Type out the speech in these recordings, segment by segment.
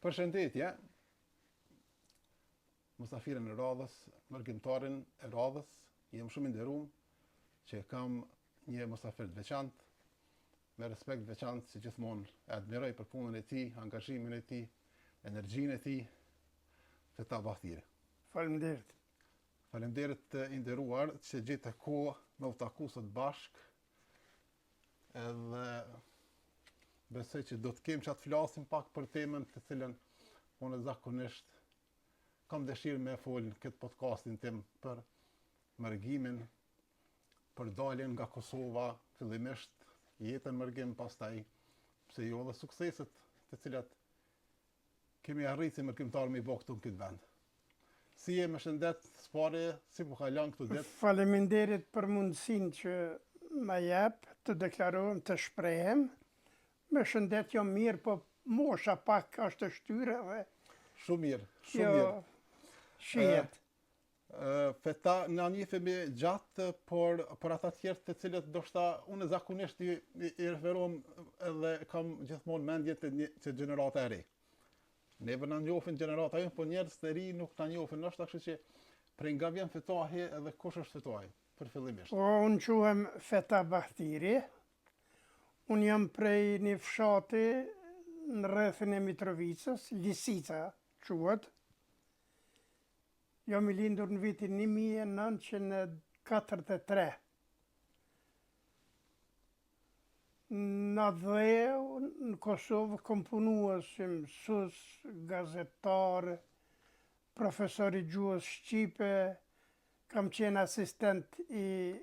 Përshëndetje, mësafirin e radhës, mërgjimtarin e radhës, jem shumë i nderuar që kam një mësafir të veçantë, me respekt veçantë si gjithmonë e admiroj për punën e tij, angazhimin e tij, energjinë e tij, Feta Bahtiri. Faleminderit. Faleminderit të nderuar që gjete kohë me u taku sot bashk, edhe besoj që do të kemi që të flasim pak për temën të cilën unë zakonisht kam dëshirë me fol në këtë podcastin tim për mërgimin, për daljen nga Kosova, fillimisht jetën mërgim, pastaj pse jo dhe sukseset të cilat kemi arritur si mërgjimtar me i bë këtu në këtë vend. Si je, më shëndet, s'pari, si po kalon këtu ditë? Faleminderit për mundësinë që ma jep të deklarohem, të shprehem. Me shëndet jam mirë, po mosha pak është e shtyre dhe Shumë mirë, shumë jo mirë. shihet. Feta na njihemi gjatë, por për ata tjerë të cilët ndoshta unë zakonisht i referohem edhe kam gjithmonë mendje të gjenerata e re. Neve na njohin gjenerata jonë, po njerëz të ri nuk na njohin, ndoshta kështu që prej nga vjen Fetahi edhe kush është Fetahi për fillimisht. Po unë quhem Feta Bahtiri. Unë jam prej një fshati në rrethin e Mitrovicës, Lisica quhet. Jam i lindur në vitin 1943. Në dheu, në Kosovë, kam punuar si mësues, gazetar, profesor i gjuhës shqipe, kam qenë asistent i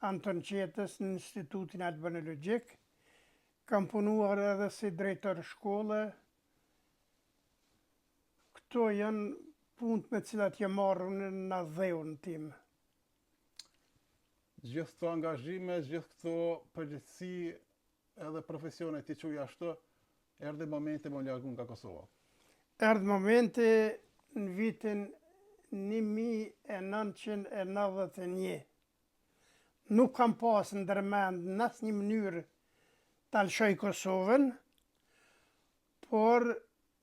Anton Qetës në Institutin Albanologjik, kam punuar edhe si drejtor shkolle. Këto janë punët me cilat jam marrë në dheun tim. Gjithë këto angazhime, gjithë këto përgjithësi edhe profesione ti quaj ashtu, erdhi momenti më largu nga Kosova. Erdhi momenti në vitin 1991. Nuk kam pas ndërmend në asnjë mënyrë ta lëshoj Kosovën, por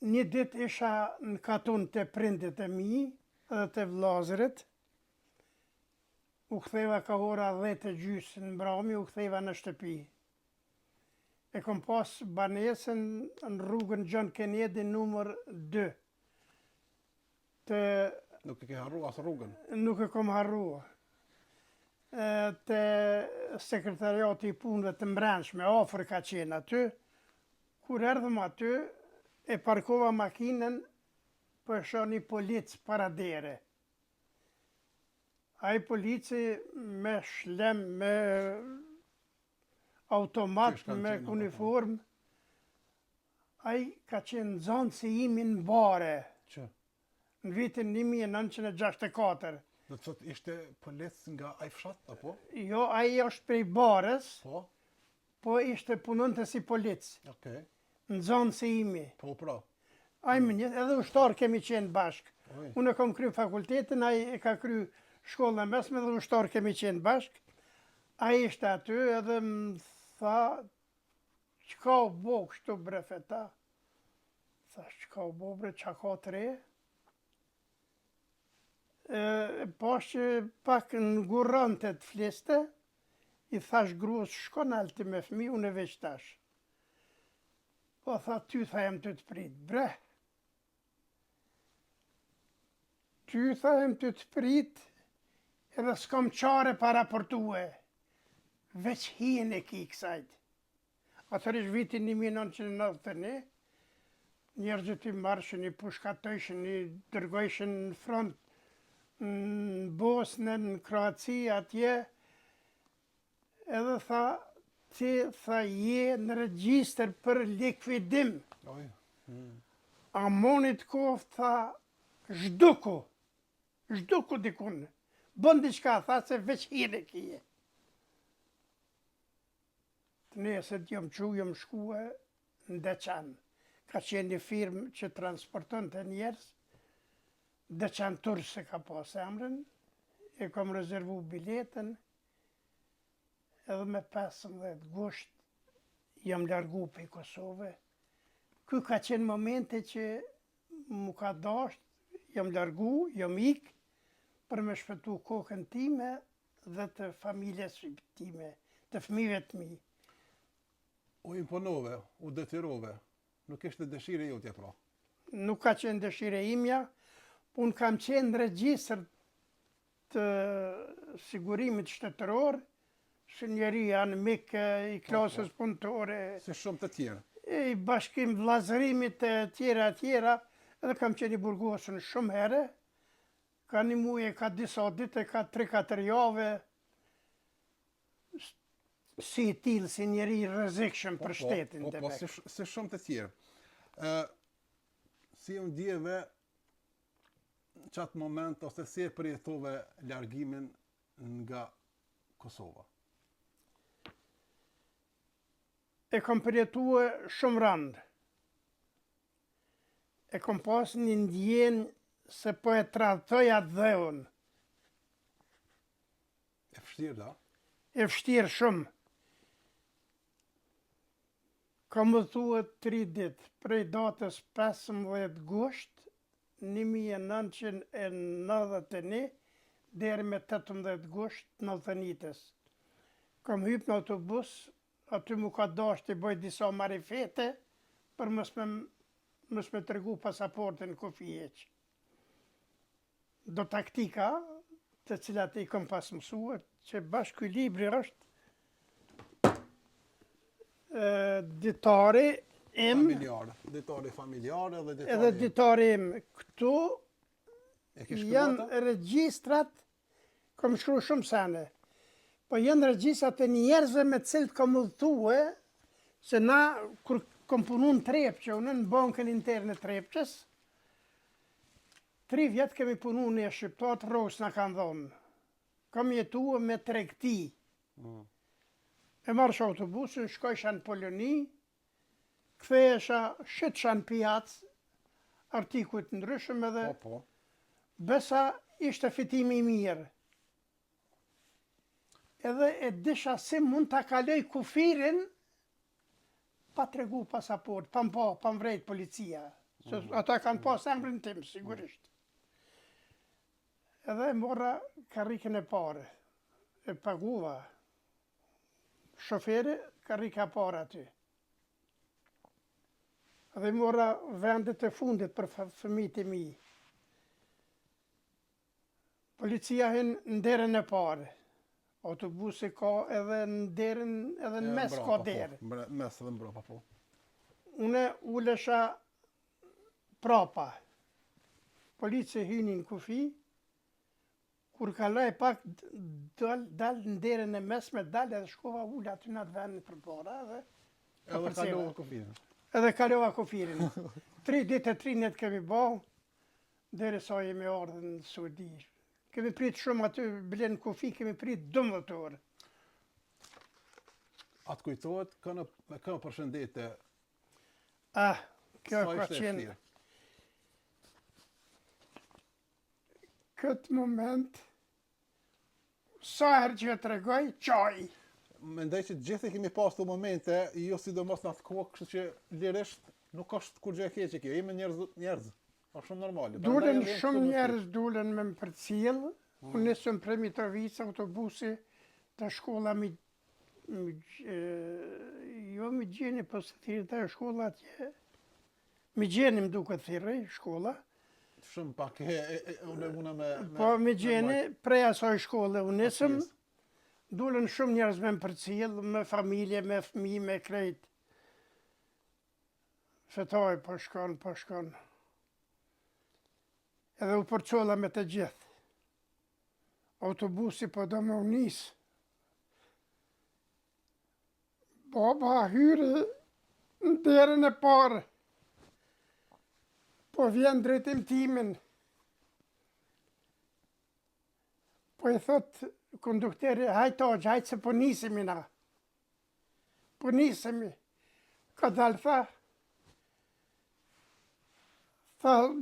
një ditë isha në Katun të prindit e mi edhe të vllazërit. U ktheva ka ora 10:30 në mbrëmje, u ktheva në shtëpi. E kam pas banesën në rrugën John Kennedy numër 2. Nuk e ke harru as rrugën. Nuk e kam harruar. Te sekretariati i punëve të mbrëmshme, afër ka qenë aty. Kur erdhëm aty, e parkova makinën, po e shoh një polic para dere. Ai polici me shlem, me automat, me uniform, ai ka qenë nxënësi im në bare Që? në vitin 1964. Do të thotë ishte polic nga ai fshat apo? Jo, ai është prej Barës, Po. po ishte punonte si polic, Okej. nxënësi imi. Po pra. Ai më njeh, edhe ushtar kemi qenë bashk. Oj. Unë e kam kryer fakultetin, ai e ka kryer shkollën e mesme dhe ushtar kemi qenë bashk. Ai ishte aty edhe më tha, çka u bo kështu bre Feta? Thash, çka u bo bre, çka ka të re? Pash që pak ngurrante të fliste, i thash gruas, shko nalti me fëmijë, unë e veç tash. Po tha, ty tha jam ty të prit, bre. Ty tha jam ty të prit, edhe s'kam qare pa raportue. Veç hien e ki kësajt. Atër ish vitin 1991, njerëzit i marshin, i pushkatojshin, i dërgojshin në front, në Bosnë, në Kroaci, atje, edhe tha, ti tha je në regjistër për likvidim. Oj. A monit kohë tha, zhduku dikun, bën diçka, tha se veç hire kije. Të nesër jam shkue në Deçan. Ka qenë një firmë që transporton të njerës, Deçan Tours se ka pas emrin, e kam rezervu biletën, edhe me 15 gusht jam largu për Kosovë, ky ka qenë momente që mu ka dasht, jam largu, jam ik, për me shpëtu kokën time dhe të familjes time, të fëmijëve të mi. U imponove, u detyrove, nuk ishte dëshire jotja pra. Nuk ka qenë dëshire imja, unë kam qenë regjistër të sigurimit shtetëror, shënjeri janë mik i klasës punëtore, Si shumë të tjerë. i bashkim vllazërimit të tjera, edhe kam qenë i burgosën shumë herë, ka një muje, ka disa dite, ka 3-4 jave, si i tillë, si njeri i rrezikshëm për shtetin të mek. Si shumë të tjerë. Si u ndjeve qatë moment, ose si e përjetove largimin nga Kosova? E kom përjetue shumë randë. E kom pas një ndjenë se po e tradhtoja dheun. E vështirë, da? E vështirë shumë. Kam më thue 3 ditë, prej datës 15 gusht 1991 deri me 18 gusht 91-ës. Kam hyp në autobus, aty mu ka dasht të bëj disa marifete për mos me tregu pasaportin kufi heq. Do taktika të cilat i kam pas mësuar, që bashkë ky libri është ditari im, Ditari familjare dhe edhe ditari im. Këtu E ke janë shkruata? regjistrat, kam shkru shumë sene, po janë regjistrat e njerëzve me cilët kam udhëtue, se na, kur kam punu në Trepqe, unë në bankën interne Trepqes, 3 vjetë kemi punu në shqiptarët rrosë na kanë dhonë. Kam jetua me tregti. E marrësh autobusin, shkojsha në Poloni, kthehesha, shitësha në pjacë, artikujt ndryshëm edhe Po. besa ishte fitimi i mirë. Edhe e disha si mund ta kaloj kufirin pa tregu pasaport, pa mvrejt policia. Se ata kanë pas emrin tim, sigurisht. Edhe e morra karrikën e parë, e paguva. Shoferi, karrika e parë aty. Edhe morra vendet e fundit për fëmijët e mi. Policia hin në derën e parë. Autobusi ka edhe në derën, edhe në mes ka derë. Mes edhe mbrapa, po. Une ulesha prapa. Policia hyni në kufi, kur kaloj pak dal në derën e mesme, dal edhe shkova ula aty në atë vendin përpara Edhe kalova kufirin. Edhe kalova kufirin. 3 ditë e 3 net kemi bau, deri sa jemi ardhur në Saudi. Kemi prit shumë aty, blen kufi, kemi prit 12 orë. Atë kujtohet, kënë përshëndete. Kjo ka qenë. Këtë moment, sa herë që të regoj, qaj. Mendoj që gjithë kemi pas të momente, jo sidomos në atë kohë, kështu që lirisht nuk është kur gjë e keqe kjo, jemi njerëz. Është shumë normale. Dulen shumë njerëz dulen me më përcjell. Unë nisëm prej Mitrovica, autobusi të shkolla jo mi gjeni, po se thirë të shkolla atje. Mi gjeni më duke thirë, shkolla. Shumë pak, unë me... Po mi gjeni, prej asoj shkolle unë nisëm, dulen shumë njerëz me më përcjell, me familje, me fëmijë, me krejt. Fetoj, po shkon. Edhe u përcolla me të gjithë. Autobusi po do me unis. Baba hyri në derën e parë. Po vjen drejtim timin. Po i thot kondukteri, hajtë se po nisemi na. Po nisemi. Ka dalë tha,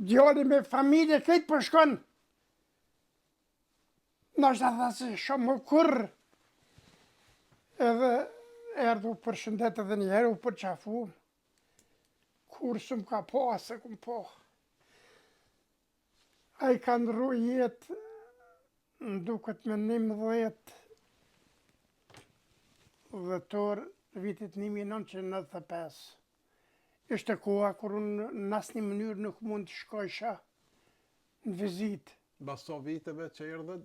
djali me familje, këtë po shkon. Nashta tha se shumë më kurrë. Edhe erdhë u përshëndet edhe njerë, u përqafu. Kur s'm ka pa, se kum pa. A I ka ndru jetë, më duket me 11 dhjetor vitit 1995. Ishte koha kur unë në asnjë mënyrë nuk mund të shkojsha në vizitë. Mbas sa viteve që erdhe?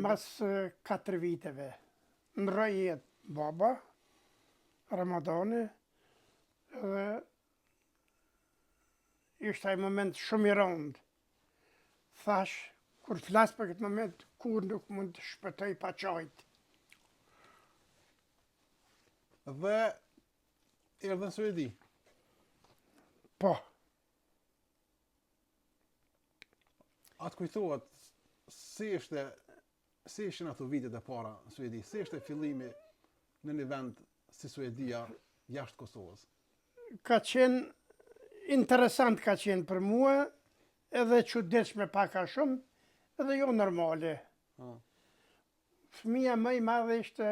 Mas 4 viteve. Ndroi jetë baba, Ramadani, edhe ishte ai moment shumë I rëndë. Thash, kur flas për këtë moment, kur nuk mund të shpëtoj pa qajt. Dhe erdhe në Suedi. Po, Atë kujtohet, si ishin ato vitet e para në Suedi? Si ishte fillimi në një vend si Suedia jashtë Kosovës? ka qenë interesant ka qenë për mua, edhe çuditshme pak a shumë, edhe jo normale. Ah. Fëmia më I madhe ishte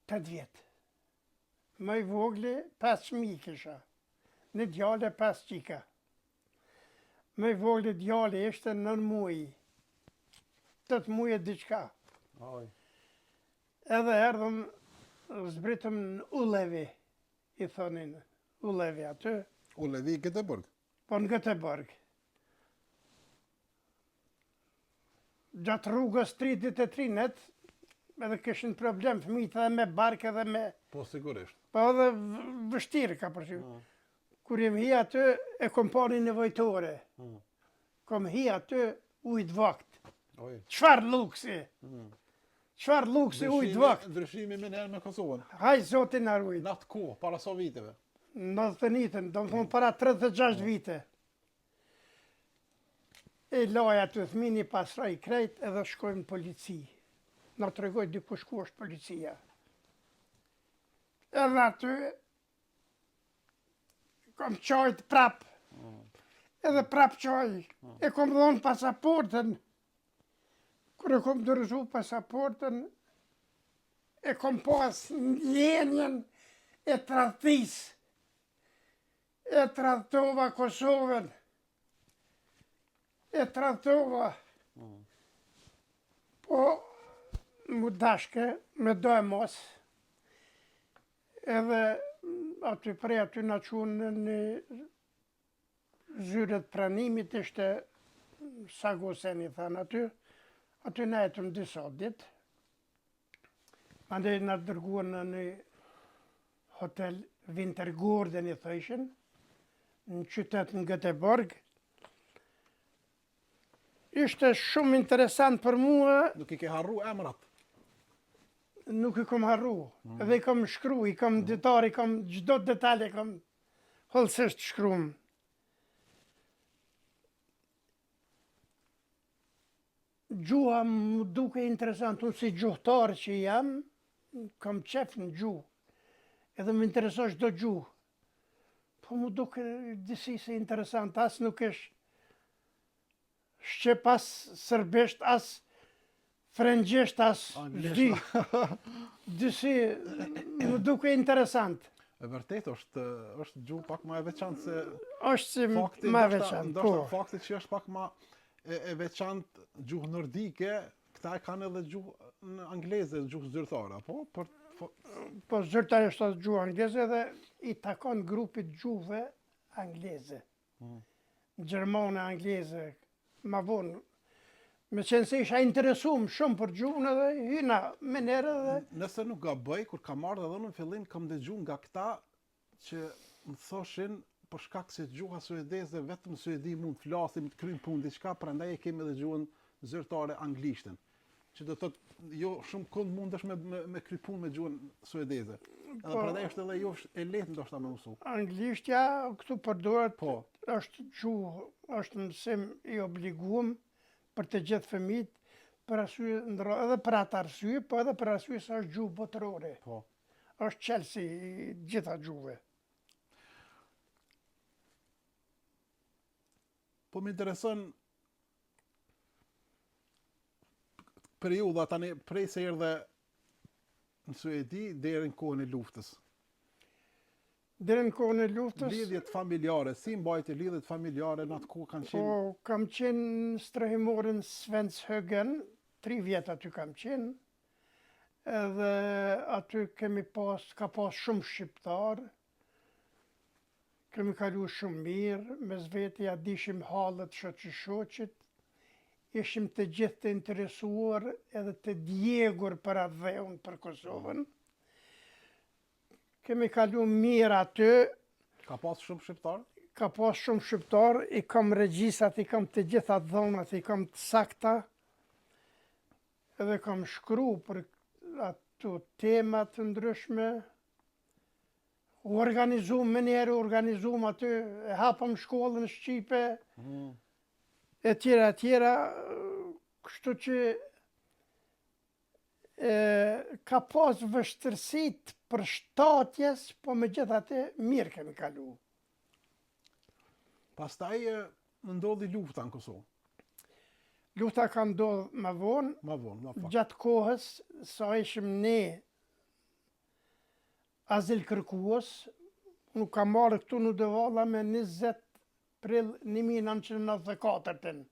8 vjet. Më I vogli 5 fëmijë kisha. Një djale 5 qika. Më I vogli djali ishte 9 muaj. 8 muaj e diçka. Oj. Edhe erdhëm, zbritëm në Ulevi, I thonin. Ulevi aty, Ulevi Göteborg. po në Göteborg. Gjatë rrugës 33 edhe kishin problem fëmijët edhe me barkë edhe me... Po sigurisht. Po edhe vështirë ka përshyr. Kur jem hi aty, e kom pa një nevojtore. Kom hi aty ujt vakt. Oj. Çfarë luksi? Çfarë luksi ujt vakt? Ndryshimi me njerë me Kosovën. Haj zoti na ruaj. Në atë kohë, para sa viteve. Në thënitën, do më thonë para 36 vite. E laja aty fëmini pasroj krejt edhe shkojmë në polici. Na tregoj dikush ku është policia. Edhe aty kom qajt prap. Edhe prap qaj. E kom dhonë pasaportën. Kur e kom dorëzu pasaportën, e kom pas ndjenjen e tradhtis. E tradhtova Kosovën. E tradhtova. Po, mu dashke, me do e mos. Edhe aty prej aty na qunë në zyret pranimit, ishte Sagoseni thanë aty. Aty na jetëm disa ditë. Andaj na dërguan në një hotel Wintergården I thëshin, në qytet në Göteborg. Ishte shumë interesant për mua, Nuk I ke harru emrat. nuk I kom harru. Edhe I kom shkru, I kom ditar, I kom çdo detaj, I kom hollësisht shkruam. Gjuha më duke interesant, unë si gjuhtar që jam, kam qef në gjuhë. Edhe më intereson çdo gjuhë. Po më duke disi se interesant, as nuk është shqip, as serbisht, as frëngjisht, as zdi. Disi më duke interesant. E vërtet është gjuhë pak më e veçantë se Është si fakti, më ndoshta- veçantë, ndoshta po. fakti që është pak më e veçantë gjuhë nordike, këta e kanë edhe gjuhë në angleze, gjuhë zyrtare, po? Po zyrtarisht është gjuhë angleze dhe I takon grupit gjuhëve angleze. Gjermane, angleze, ma vonë. Me qenë se isha interesum shumë për gjuhën edhe hyna me nere dhe... Nëse nuk gaboj, kur kam ardhur edhe unë në fillim kam dëgjuar nga këta që më thoshin për shkak se gjuha suedeze vetëm në Suedi mund të flasim, të kryjmë punë diçka, prandaj e kemi edhe gjuhën zyrtare anglishtën. Që do thotë jo shumë kund mundesh me kry punë me gjuhën suedeze. Edhe prandaj është edhe jo e lehtë ndoshta me mësu. Anglishtja këtu përdoret, Po. është gjuhë, është mësim I obliguar për të gjithë fëmijët, për arsye edhe për atë arsye, po edhe për arsye se është gjuhë botërore. Po. Është qelsi I gjitha gjuhëve. Po më intereson periudha tani prej se erdhe në Suedi deri në kohën e luftës. Deri në kohën e luftës, Lidhjet familjare, si mbajti lidhjet familjare në atë kohë kanë po qenë kam qenë në strehimorin Svenshögen, 3 vjet aty kam qenë, edhe aty ka pas shumë shqiptar, kemi kalu shumë mirë, mes vete ja dishim hallet shoqit, ishim të gjithë të interesuar edhe të djegur për atë dheun për Kosovën. Kemi kalu mirë aty, ka pas shumë shqiptar? ka pas shumë shqiptar, i kam regjisat, i kam të gjitha dhonat, i kam të sakta, edhe kam shkru për ato temat të ndryshme, me njerë organizum aty, e hapëm shkollën Shqipe, e tjera, kështu që ka pas vështërsit për shtatjes, po me gjithate mirë kemi kalu. Pastaj ndodhi lufta në Kosovë. Lufta ka ndodhë më vonë, Ma vonë, ma pak. gjatë kohës, sa ishim ne azil kërkues, nuk ka marrë këtu në Devalla me 20 prill 1994.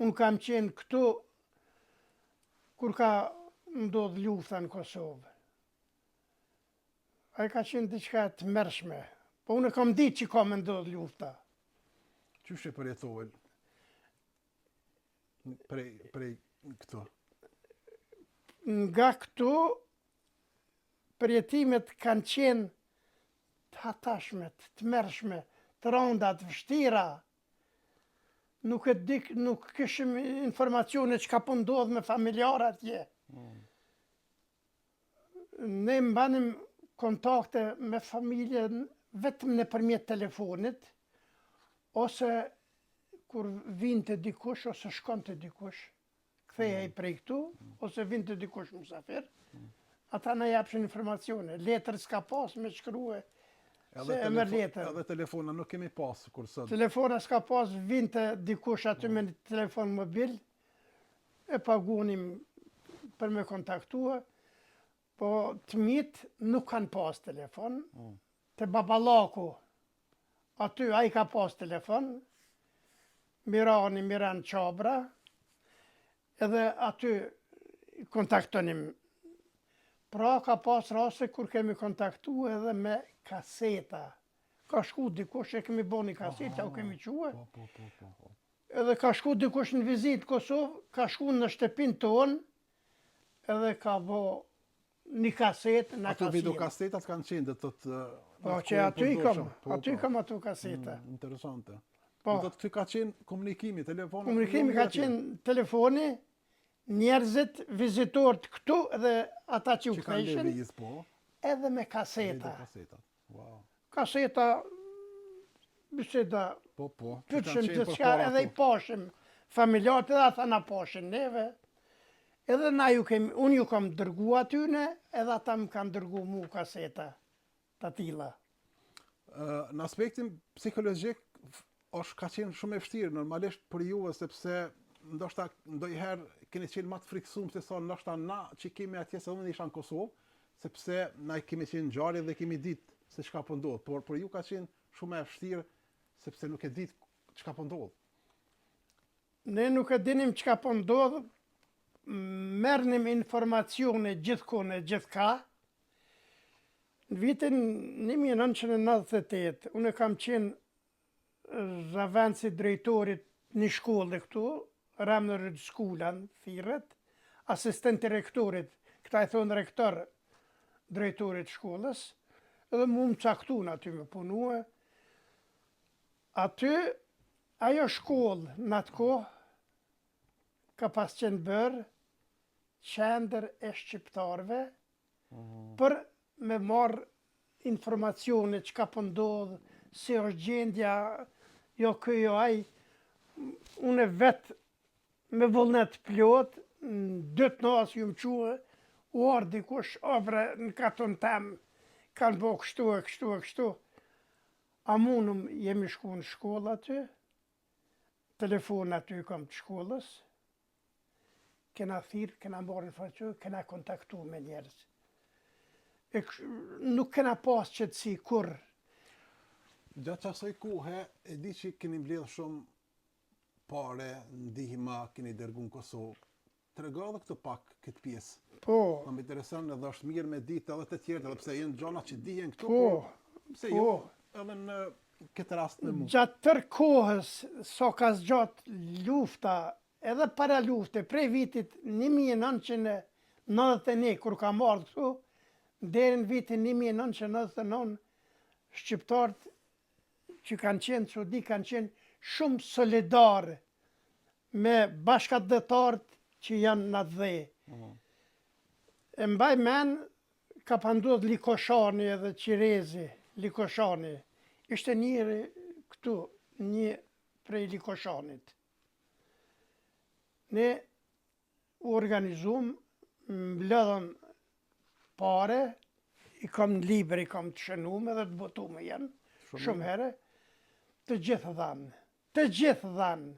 Unë kam qenë këtu kur ka ndodhë lufta në Kosovë. Ai ka qenë diçka të mërshme, po unë kam ditë që ka me ndodhë lufta. Qysh e përjetove prej këtu? Nga këtu, përjetimet kanë qenë të hatashme, të mërshme, të ronda, të vështira. Nuk kishim informacione që ka po ndodhë me familjarë atje. Ne mbanim kontakte me familjen vetëm nëpërmjet telefonit, ose kur vinte dikush, ose shkonte dikush, kthehej prej këtu, ose vinte dikush musafir, ata na japshin informacione. Letër s'ka pas me shkrue, se e merr letër. Edhe telefona nuk kemi pas kur sot. Telefona s'ka pas, vinte dikush aty me një telefon mobil, e pagunim për me kontaktua, po të mitë nuk kanë pas telefon, të baballaku, aty ai ka pas telefon, Miran Qabra, edhe aty kontaktonim. Pra ka pas rase kur kemi kontaktu edhe me kaseta. Ka shku dikush, e kemi bo një kaseta, u kemi quë, edhe ka shku dikush në vizit Kosovë, ka shku në shtëpin tonë, edhe ka bo një kasetë në Ato kasinë. videokasetat kanë qenë dhe të të... Po që aty kam ato kaseta. Interesante. Po. Do të këty ka qenë komunikimi, telefoni. Komunikimi ka qenë telefoni, njerëzit, vizitorët këtu edhe ata që u Që kanë kthejshin, lëviz, po. edhe me kaseta. Videokasetat. Wow. Kaseta, biseda, Po, po. pyetshim diçka edhe i pashim familjarët edhe ata na pashin neve. Edhe unë ju kam dërgu atyne, edhe ata më kanë dërgu mu kaseta të tilla. Në aspektin psikologjik, është ka qenë shumë e vështirë normalisht për juve, sepse ndoshta ndonjëherë keni qenë më të friksuar se sa ndoshta na që kemi atje se unë isha në Kosovë, sepse na kemi qenë ngjarje dhe kemi ditë se çka po ndodh, por për ju ka qenë shumë e vështirë sepse nuk e ditë çka po ndodh. Ne nuk e dinim çka po ndodh, merrnim informacione gjithkone, gjithka. Në vitin 1998, unë kam qenë zëvendësi drejtorit një shkolle këtu, Ramner Skolan, Firet, asistent i rektorit, këta e thonë rektor drejtorit shkollës, edhe mu më caktun aty me punue. Aty, ajo shkollë në atë kohë, ka pas qenë bërë qendër e shqiptarve, për me marrë informacione që ka pëndodhë, si është gjendja, jo këjo aj, unë vetë me vullnet plot, në 2 nasë ju më quë, u arë dikush obre në katon tem, kanë bo kështu e kështu e kështu. A munëm jemi shku në shkollë aty, telefon aty kam të shkollës, kena thirë, kena marrë informacione, kena kontaktu me njerëz. Nuk kena pas qëtësi kur Gjatë asaj kohe, e di që keni mbledh shumë pare, ndihma, keni dërgu në Kosovë. Trego edhe këtë pak këtë pjesë. Po, Ma më intereson edhe është mirë me ditë edhe të tjerë, edhe pse janë gjona që dihen këtu, po, pse po. jo, edhe në këtë rast me mu. Gjatë tër kohës, so ka zgjat lufta, edhe para lufte, prej vitit 1991, kur ka marrë këtu, deri në vitin 1999, shqiptarët që kanë qenë çudi kanë qenë shumë solidarë me bashkëdhetarët që janë në dhe. E mbaj men, ka pandodh Likoshani edhe Qirezi, Likoshani. Ishte njëri këtu, një prej Likoshanit. Ne u organizum, mbledhëm pare, i kam në liber, i kam të shënum edhe të botume janë, shumë herë, të gjithë dhanë, të gjithë dhanë.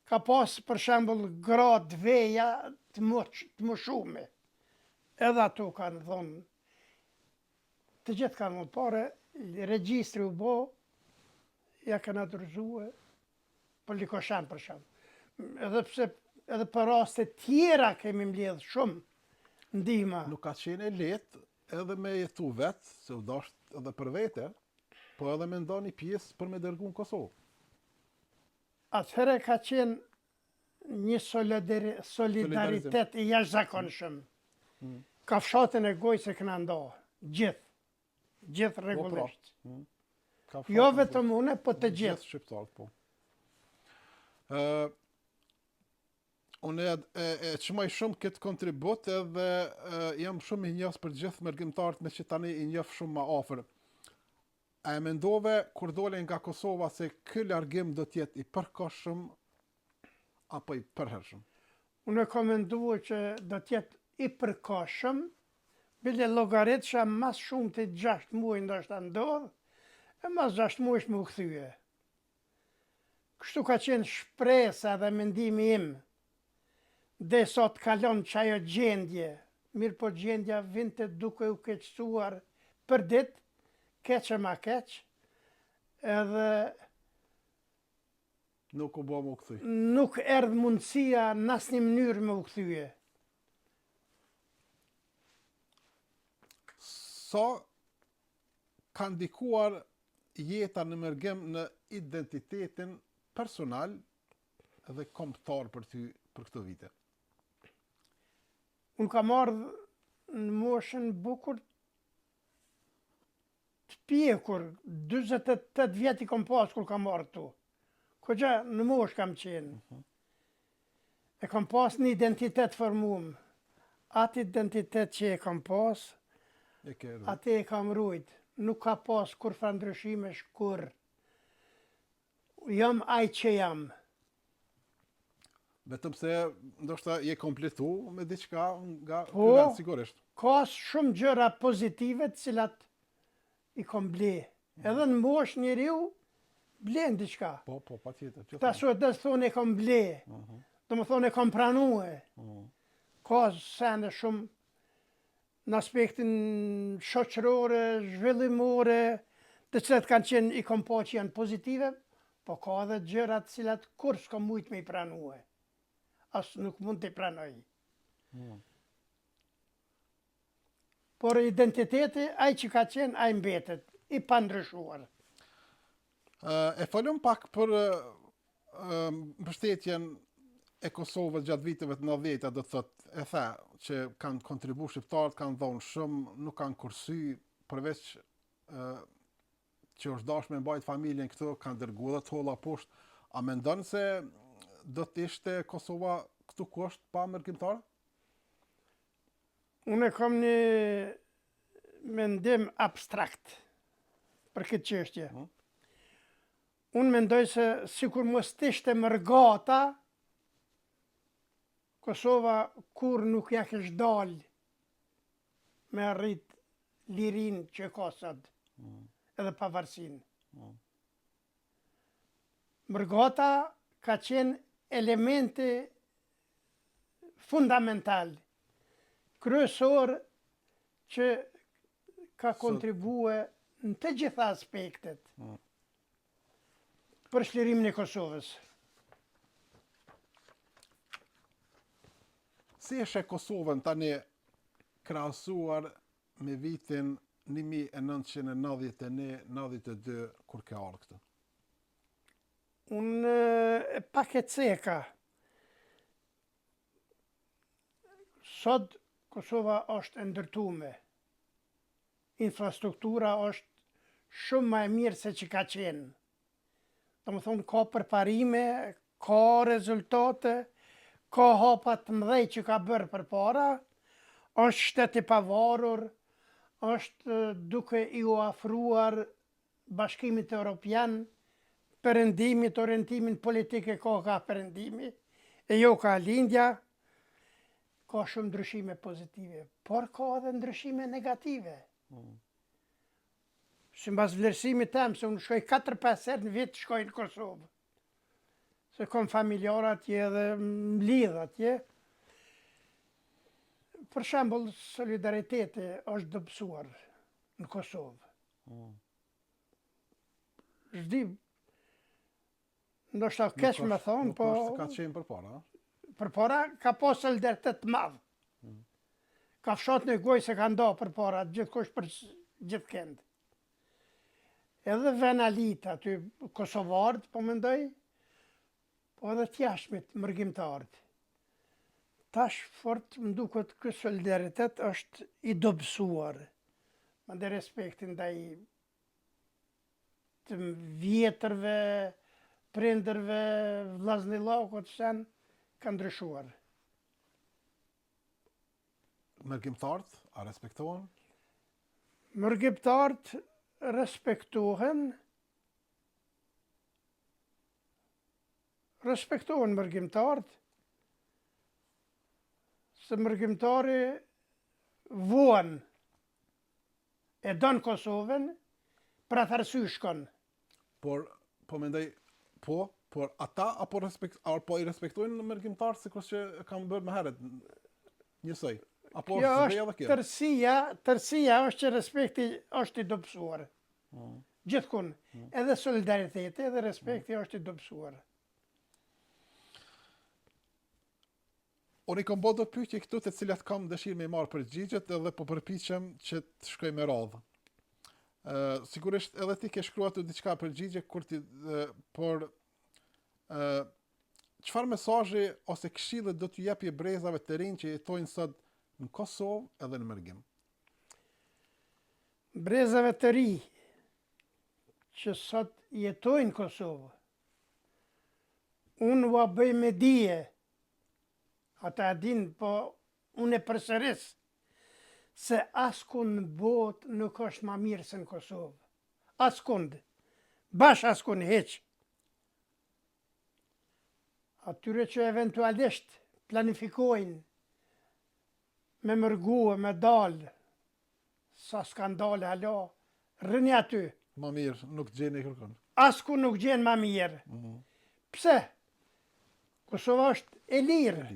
Ka pas për shembull gra dveja të moshume, edhe ato kanë thonë, të gjithë kanë më pare, regjistri u bo, ja kanë adrëzue, për Likoshan për shembull. Edhe pse edhe për raste tjera kemi mbledh shumë ndihma. Nuk ka qenë e lehtë edhe me jetu vetë, se u dasht edhe për vete, po edhe me nda një pjesë për me dërgu në Kosovë. Atëherë ka qenë një solidaritet i jashtëzakonshëm. Ka fshatën e gojë se këna nda, gjithë rregullisht. Jo vetëm une, po të gjithë. Gjithë shqiptarët, po. Unë e çmoj shumë këtë kontribut edhe jam shumë i njohës për gjithë mërgjimtarët me që tani i njoh shumë ma afër. A e mendove kur dole nga Kosova se ky largim do t'jetë i përkohshëm apo i përhershëm? Unë e kam menduar që do t'jetë i përkohshëm, bile llogaritësha mas shumë të 6 muaj ndoshta ndodh, e mas 6 muaj më u kthye. Kështu ka qenë shpresa dhe mendimi im, dhe sot kalon çajo gjendje, mirë po gjendja vinte duke u keqësuar për ditë, keq e ma keq, edhe Nuk u bo më u kthy. nuk erdh mundësia në asnjë mënyrë me u kthye. Sa ka ndikuar jeta në mërgim në identitetin personal dhe kombëtar për ty për këto vite? Unë kam ardhë në moshën bukur të pjekur, 28 vjet i kam pas kur kam ardhë tu. Kogja në moshë kam qenë. E kam pas një identitet formum. Atë identitet që e kam pas, atë e kam rujt. Nuk ka pas kur fa ndryshimesh kur. Jam aj që jam. Vetëm se ndoshta je kompletu me diçka nga Po, vend sigurisht. ka shumë gjëra pozitive të cilat i kom ble. Edhe në mosh njeriu blen diçka. Po, patjetër. Ta sot dhe thonë e kom ble. Do më thonë e kom pranue. Ka sene shumë në aspektin shoqërore, zhvillimore, të cilat kanë qenë i kom po që janë pozitive, po ka edhe gjëra të cilat kur s'kom mujt me i pranue. As nuk mund të i pranoj. Por identiteti, ai që ka qenë, ai mbetet, i pandryshuar. E folëm pak për mbështetjen e Kosovës gjatë viteve të 90-ta, do të thotë, e tha që kanë kontribu shqiptarët, kanë dhonë shumë, nuk kanë kursy, përveç që është dashur me mbajt familjen këtu, kanë dërgu edhe tolla poshtë. A mendon se do të ishte Kosova këtu ku është pa mërgjimtar? Unë kam një mendim abstrakt për këtë çështje. Unë mendoj se sikur mos t'ishte mërgata, Kosova kur nuk ja kish dal me arrit lirin që ka sot, edhe pavarësinë. Mërgata ka qenë elementi fundamental, kryesor që ka kontribue në të gjitha aspektet për çlirimin e Kosovës. Si e sheh Kosovën tani krahasuar me vitin 1991-92 kur ke ardhur këtu? Unë pak e ceka. Sot Kosova është e ndërtume. Infrastruktura është shumë më e mirë se që ka qenë. Domethënë ka përparime, ka rezultate, ka hapa të mëdhej që ka bërë përpara, është shtet i pavarur, është duke i u afruar Bashkimit Evropian, perëndimit, orientimin politike ka perëndimi, e jo ka lindja, ka shumë ndryshime pozitive, por ka edhe ndryshime negative. Sipas vlerësimit tem, se unë shkoj 4-5 herë në vit shkoj në Kosovë. Se kam familjarë atje dhe mlidh atje. Për shembull, solidariteti është dobësuar në Kosovë. Zdi, ndoshta keq me thonë, po Ka qenë përpara, a? përpara ka pas solidaritet të madh. Ka fshat në gojë se ka nda përpara, gjithkush për gjithë kënd. Edhe venalita, aty kosovarët, po mendoj, po edhe t'jashmit, mërgjimtarët. Tash fort më duket ky solidaritet është i dobësuar. Mandej respektin ndaj të vjetërve, prindërve, vllaznillakut ka ndryshuar. Mërgjimtarët, a respektohen? Mërgjimtarët respektohen mërgjimtarët, se mërgjimtari vuan e don Kosovën, për atë arsye shkon. Por mendoj, por ata apo i respektojnë mërgjimtarët sikur që kanë bërë më herët njësoj? Apo Kjo është është veja dhe kjo? tërësia është që respekti është i dobësuar. Gjithkund, edhe solidariteti, edhe respekti është i dobësuar. Unë i kam bërë do pyetje këtu të cilat kam dëshirë me marrë përgjigjet edhe po përpiqem që të shkoj me radhë. Sigurisht edhe ti ke shkruar aty diçka përgjigje por çfarë mesazhi ose këshille do t'ju japje brezave të rinj që jetojnë sot në Kosovë edhe në Mërgjim? Brezave të ri që sot jetojnë në Kosovë, unë ua bëj me dije, ata e din, po unë e përsëris, se askund në botë nuk është ma mirë se në Kosovë. Askund. Bash askund heq. Atyre që eventualisht planifikojnë me mërgue, me dalë, sa skandale hala, rëni aty. Ma mirë, nuk gjeni kërkon. Askund nuk gjenë ma mirë. Pse? Kosova është e lirë,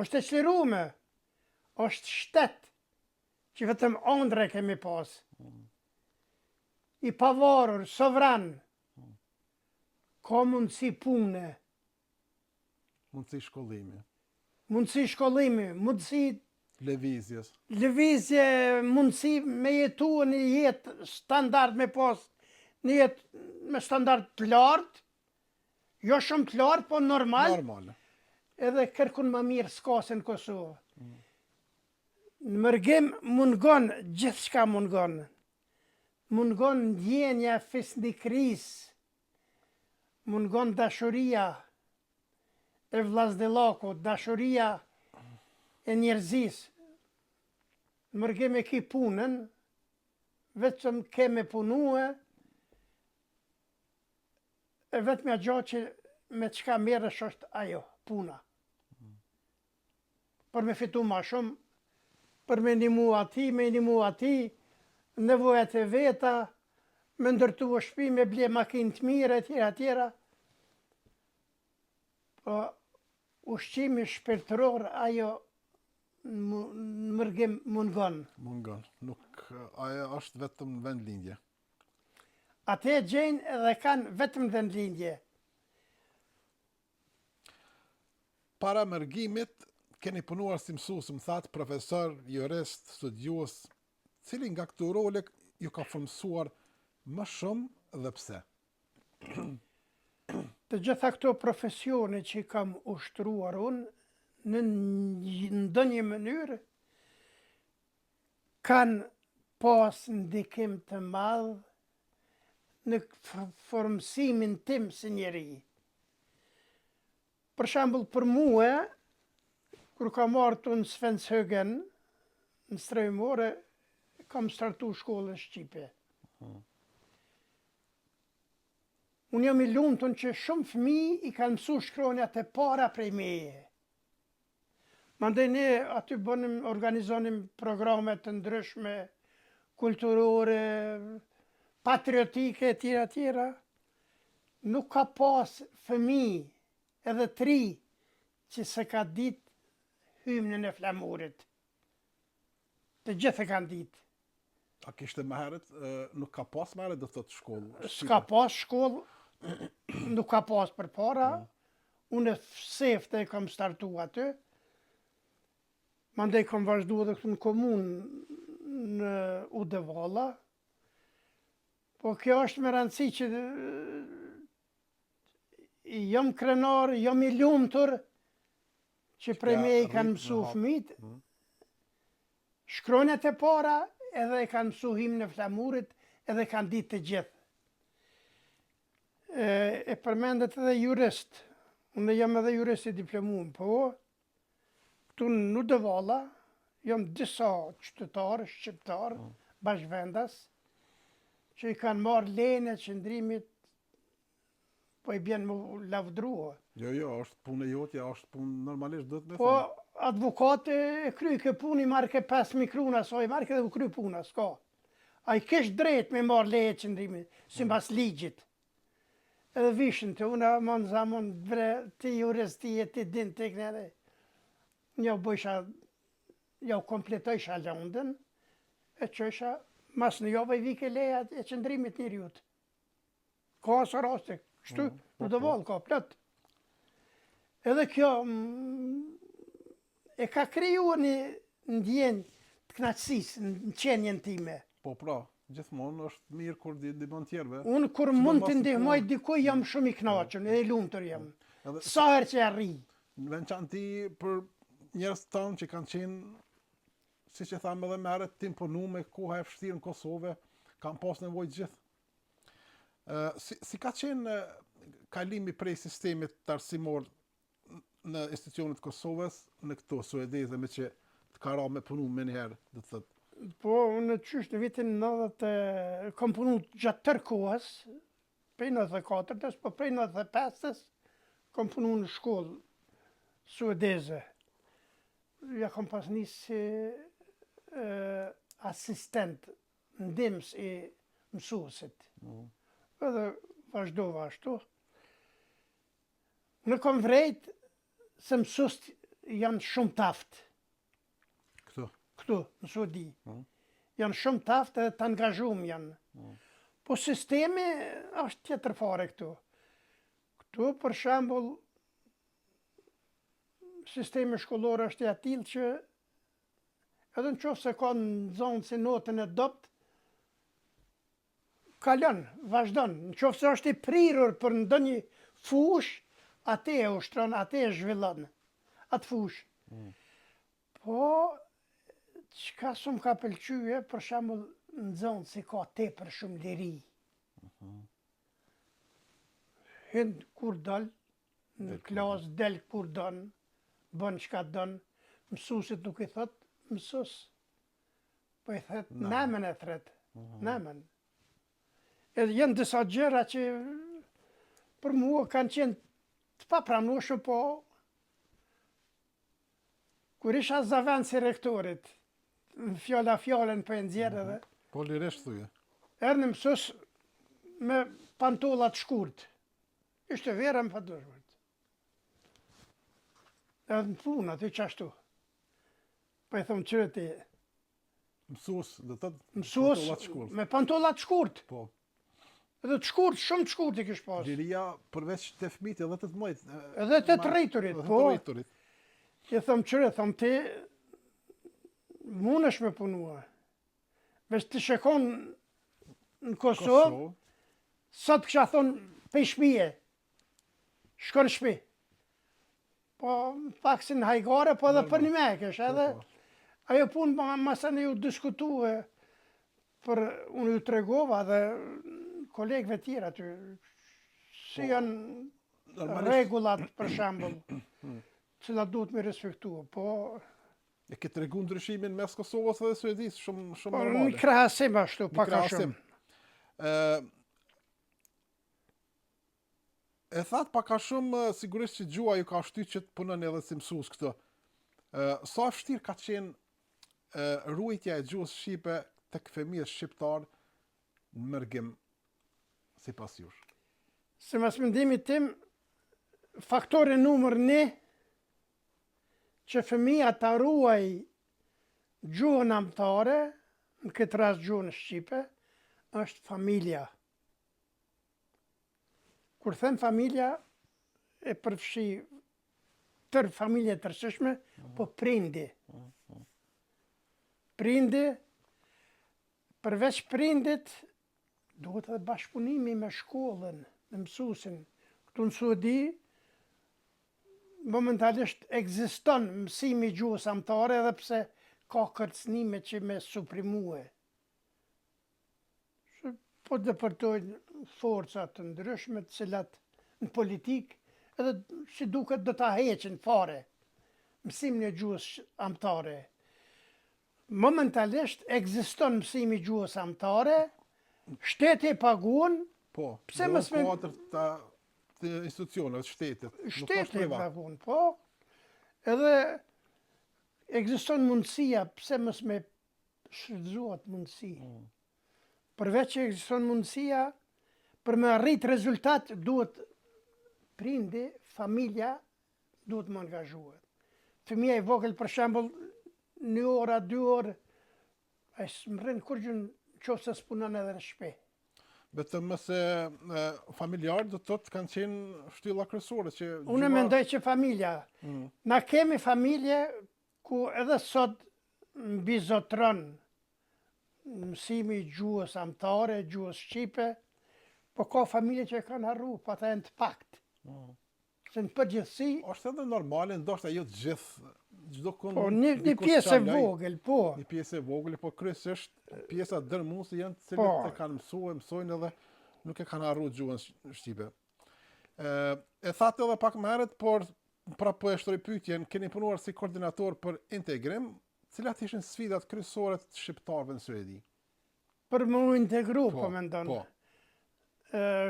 është e çlirume, është shtet, që vetëm ëndre kemi pas. I pavarur, sovran, ka mundësi pune, Mundësi shkollimi, mundësi lëvizje, mundësi me jetu një jetë standard me pas, një jetë me standard të lartë, jo shumë të lartë, po normal, edhe kërkun ma mirë s'ka se në Kosovë. Në Mërgjim mungon, gjithë shka mungon. Mungon ndjenja fisnikris, mungon dashuria e vllaznillakut, dashuria e njerëzis. Në Mërgjim e ki punën, vetëm keme punue, e vetëmja gjatë që me çka merresh është ajo, puna. Për me fitu ma shumë, për me ndihmu ati, nevojat e veta, me ndërtu shtëpi, me ble makinë të mira, etj. Po ushqimi shpirtëror ajo në Mërgjim mungon. Nuk, ajo është vetëm vendlindje. Ate gjejnë edhe kanë vetëm dhe në lindje. Para mërgimit, keni punuar si mësues, më thatë, profesor, jurist, studius, cili nga këto role ju ka frymësuar më shumë dhe pse? Të gjitha këto profesione që kam ushtruar unë, në ndonjë mënyrë, kanë pas ndikim të madh në formësimin tim si njeri. Për shembull, për mua, kur kam marrë në Svenshögen, në Strømore, kam startu shkollën shqipe. Unë jam i lumtur që shumë fëmijë i kanë mësu shkronjat e para prej meje. Mandej ne aty organizonim programe të ndryshme, kulturore, patriotike, tjera. Nuk ka pas fëmijë edhe tri që se ka ditë hymnin e flamurit. Të gjithë e kanë ditë. A kishte më herët, nuk ka pas më herët do thotë shkollë? S'ka pas shkollë, nuk ka pas përpara. Unë sefte e kam startu aty. Mandej kam vazhdu edhe këtu në komunë në Uddevalla. Po kjo është me rëndësi që jam krenar, jam i lumtur që prej me i kanë mësu fëmijët. Shkronjat e para edhe e kanë mësu himnin e flamurit edhe kanë ditë të gjithë. E përmendet edhe jurist. Unë jam edhe jurist i diplomuar, po këtu në Uddevalla jam disa qytetarë, shqiptarë, bashkëvendas, që i kanë marrë lejen e qëndrimit, po i bjen më lavdrua. Jo, është punë e jotja, është punë normalisht do të me Po thonë. advokati e kry kë punë, i marrë ke 5.000 kruna, so i marrë ke dhe u kry puna, s'ka. A i kesh drejt me marrë leje qëndrimit, si mbas ligjit. Edhe vishin të una, mon zamon, bre, ti jurist, ti din të kënere. Një bëjsha, ja u kompletojsha lëndën, e qësha, mas në jove i vike leja e qëndrimit njëriut. Ka së raste, kështu, në dëvallë ka plët. Edhe kjo e ka kriju një ndjenjë të knaqësisë në qenjen time. Po pra, gjithmonë është mirë kur ndihmon tjerëve. Unë kur mund të ndihmoj dikuj jam shumë i kënaqur, edhe i lumtur jam. Sa herë që arri. Në veçanti për njerëz tanë që kanë qenë, siç e thamë edhe më herët, të imponuar koha e vështirë në Kosovë, kanë pas nevojë gjithë. Si ka qenë kalimi prej sistemit të arsimor në institucionet e Kosovës në këto suedeze me që të ka ra me punu me njëherë, dhe të thëtë? Po, unë qysh në vitin 90, kam punu gjatë tërë kohës, prej 94-ës, po prej 95-ës, kam punu në shkollë suedeze. Ja kam pas një si asistent, ndimës i mësuesit. Edhe vazhdova ashtu. Në kom vrejt se mësust janë shumë taft. Këtu, në Suedi. Janë shumë taft edhe të angazhum janë. Po sistemi është tjetër fare këtu. Këtu, për shembull, sistemi shkollor është i atill që edhe në qoftë se ka në zonë si notën e dopt, kalon, vazhdon. Në qoftë se është i prirur për ndonjë fush, atë e ushtron, atë e zhvillon, atë fush. Po, çka s'm ka pëlqyer, për shembull, në zonë si ka tepër shumë liri. Hyn kur dal, në klasë del kur don, bën çka don, mësuesit nuk i thot mësues, po i thot namen e thret, namen. Edhe janë disa gjëra që për mua kanë qenë të papranueshme, po kur isha zavend si rektorit, fjalën për e nxjerr edhe. Po lirisht thuje. Erdhi mësues me pantolla të shkurt. Ishte vera më fadueshme. Edhe në punë aty qashtu. Po i thom qyre ti. Mësues, do të thotë Mësues me pantolla të shkurt. Po. Edhe të shkurt, shumë të shkurt I kish pas. Liria përveç të fëmijët edhe të të mojt. Edhe të të rriturit, po. Të rriturit. I thëm qëre, thëm ti, mundesh me punua. Veç të shekon në Kosovë, sot kësha thonë, pe shpije, shkon shpi. Po, pak si në hajgare, po edhe për një mekesh, edhe ajo punë masën ju diskutue, për unë ju tregova dhe kolegëve tjera aty, si janë rregullat për shembull, cilat duhet me respektua, po E ke tregu ndryshimin mes Kosovës dhe Suedisë shumë po normale. në krahasim ashtu, pak a shumë. E thatë pak a shumë, sigurisht që gjua ju ka shty që të punën edhe si mësues këtë. Sa e vështirë ka qenë ruajtja e gjuhës shqipe tek fëmijët shqiptar në mërgim sipas jush? Sipas mendimit tim, faktori numër 1 që fëmija ta ruaj gjuhën amtare, në këtë rast gjuhën shqipe, është familja. Kur them familja, e përfshi tërë familje tërësishme, po prindi. Prindi, përveç prindit, duhet edhe bashkëpunimi me shkollën, me mësuesin. Këtu në Suedi, momentalisht ekziston mësimi gjuhës amtare edhe pse ka kërcënime që me suprimue. Po depërtojnë forca të ndryshme të cilat në politik edhe si duket do ta heqin fare mësimin e gjuhës amtare. Momentalisht ekziston mësimi i gjuhës amtare, shteti e paguan. Po, Pse mos me kuadër të institucioneve, të shtetit. shteti e paguan, po. Edhe ekziston mundësia, pse mos me shfrytëzohet mundësi. Përveç që ekziston mundësia, për me arrit rezultat duhet prindi, familja duhet më angazhuar. Fëmija I vogël për shembull 1 orë, 2 orë, ai s'mërrin kur gjën nëse s'punon edhe në shtëpi. Vetëm mëse familjarë do të thotë kanë qenë shtylla kryesore që Unë mendoj që familja, na kemi familje ku edhe sot mbizotron mësimi I gjuhës amtare, gjuhës shqipe, po ka familje që e kanë harru, po ata janë të pakt. Se në përgjithësi, është edhe normale, ndoshta jo të gjithë, çdo kënd. po një pjesë e vogël, po. Një pjesë e vogël, po kryesisht pjesa dërmuese janë të Po. cilët e kanë mësuar, mësojnë edhe nuk e kanë harruar gjuhën shqipe. E thatë edhe pak më herët, por pra po e shtroj pyetjen, keni punuar si koordinator për integrim, cilat ishin sfidat kryesore të shqiptarëve në Suedi? Për më u integru, po mendon. Po.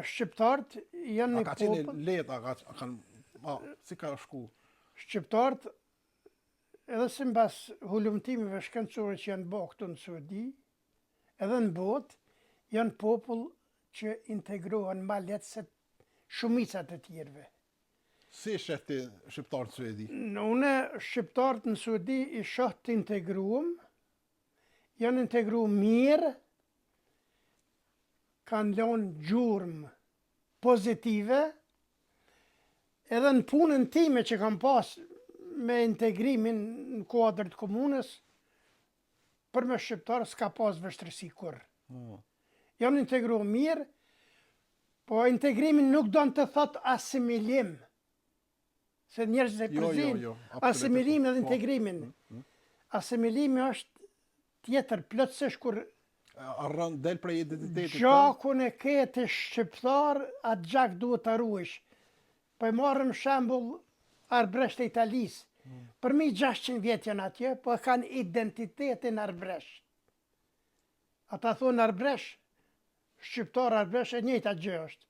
Shqiptarët janë A një ka qenë popull. lehtë, a kanë, si ka shku? Shqiptarët, edhe si mbas hulumtimeve shkencore që janë bërë këtu në Suedi, edhe në botë, janë popull që integrohen ma lehtë se shumicat e tjerëve. Si sheti shqiptarët Suedi? Une shqiptarët në Suedi I shoh të integruam, janë integru mirë, kanë lënë gjurmë pozitive, edhe në punën time që kam pas me integrimin në kuadër të komunës, për me shqiptarë s'ka pas vështërsi kur. Janë integru mirë, po integrimin nuk do në të thot asimilim, se njerëzit e përzin asimilim edhe integrimin. Asimilimi është tjetër, plotësisht kur Arran del prej identitetit. gjakun e ketë shqiptar, atë gjak duhet ta ruash. Po e marrëm shembull Arbresht e Italisë. Për mi 600 vjet janë atje, po e kanë identitetin Arbresht. Ata thonë Arbresht, shqiptar Arbresht e njëjta gjë është.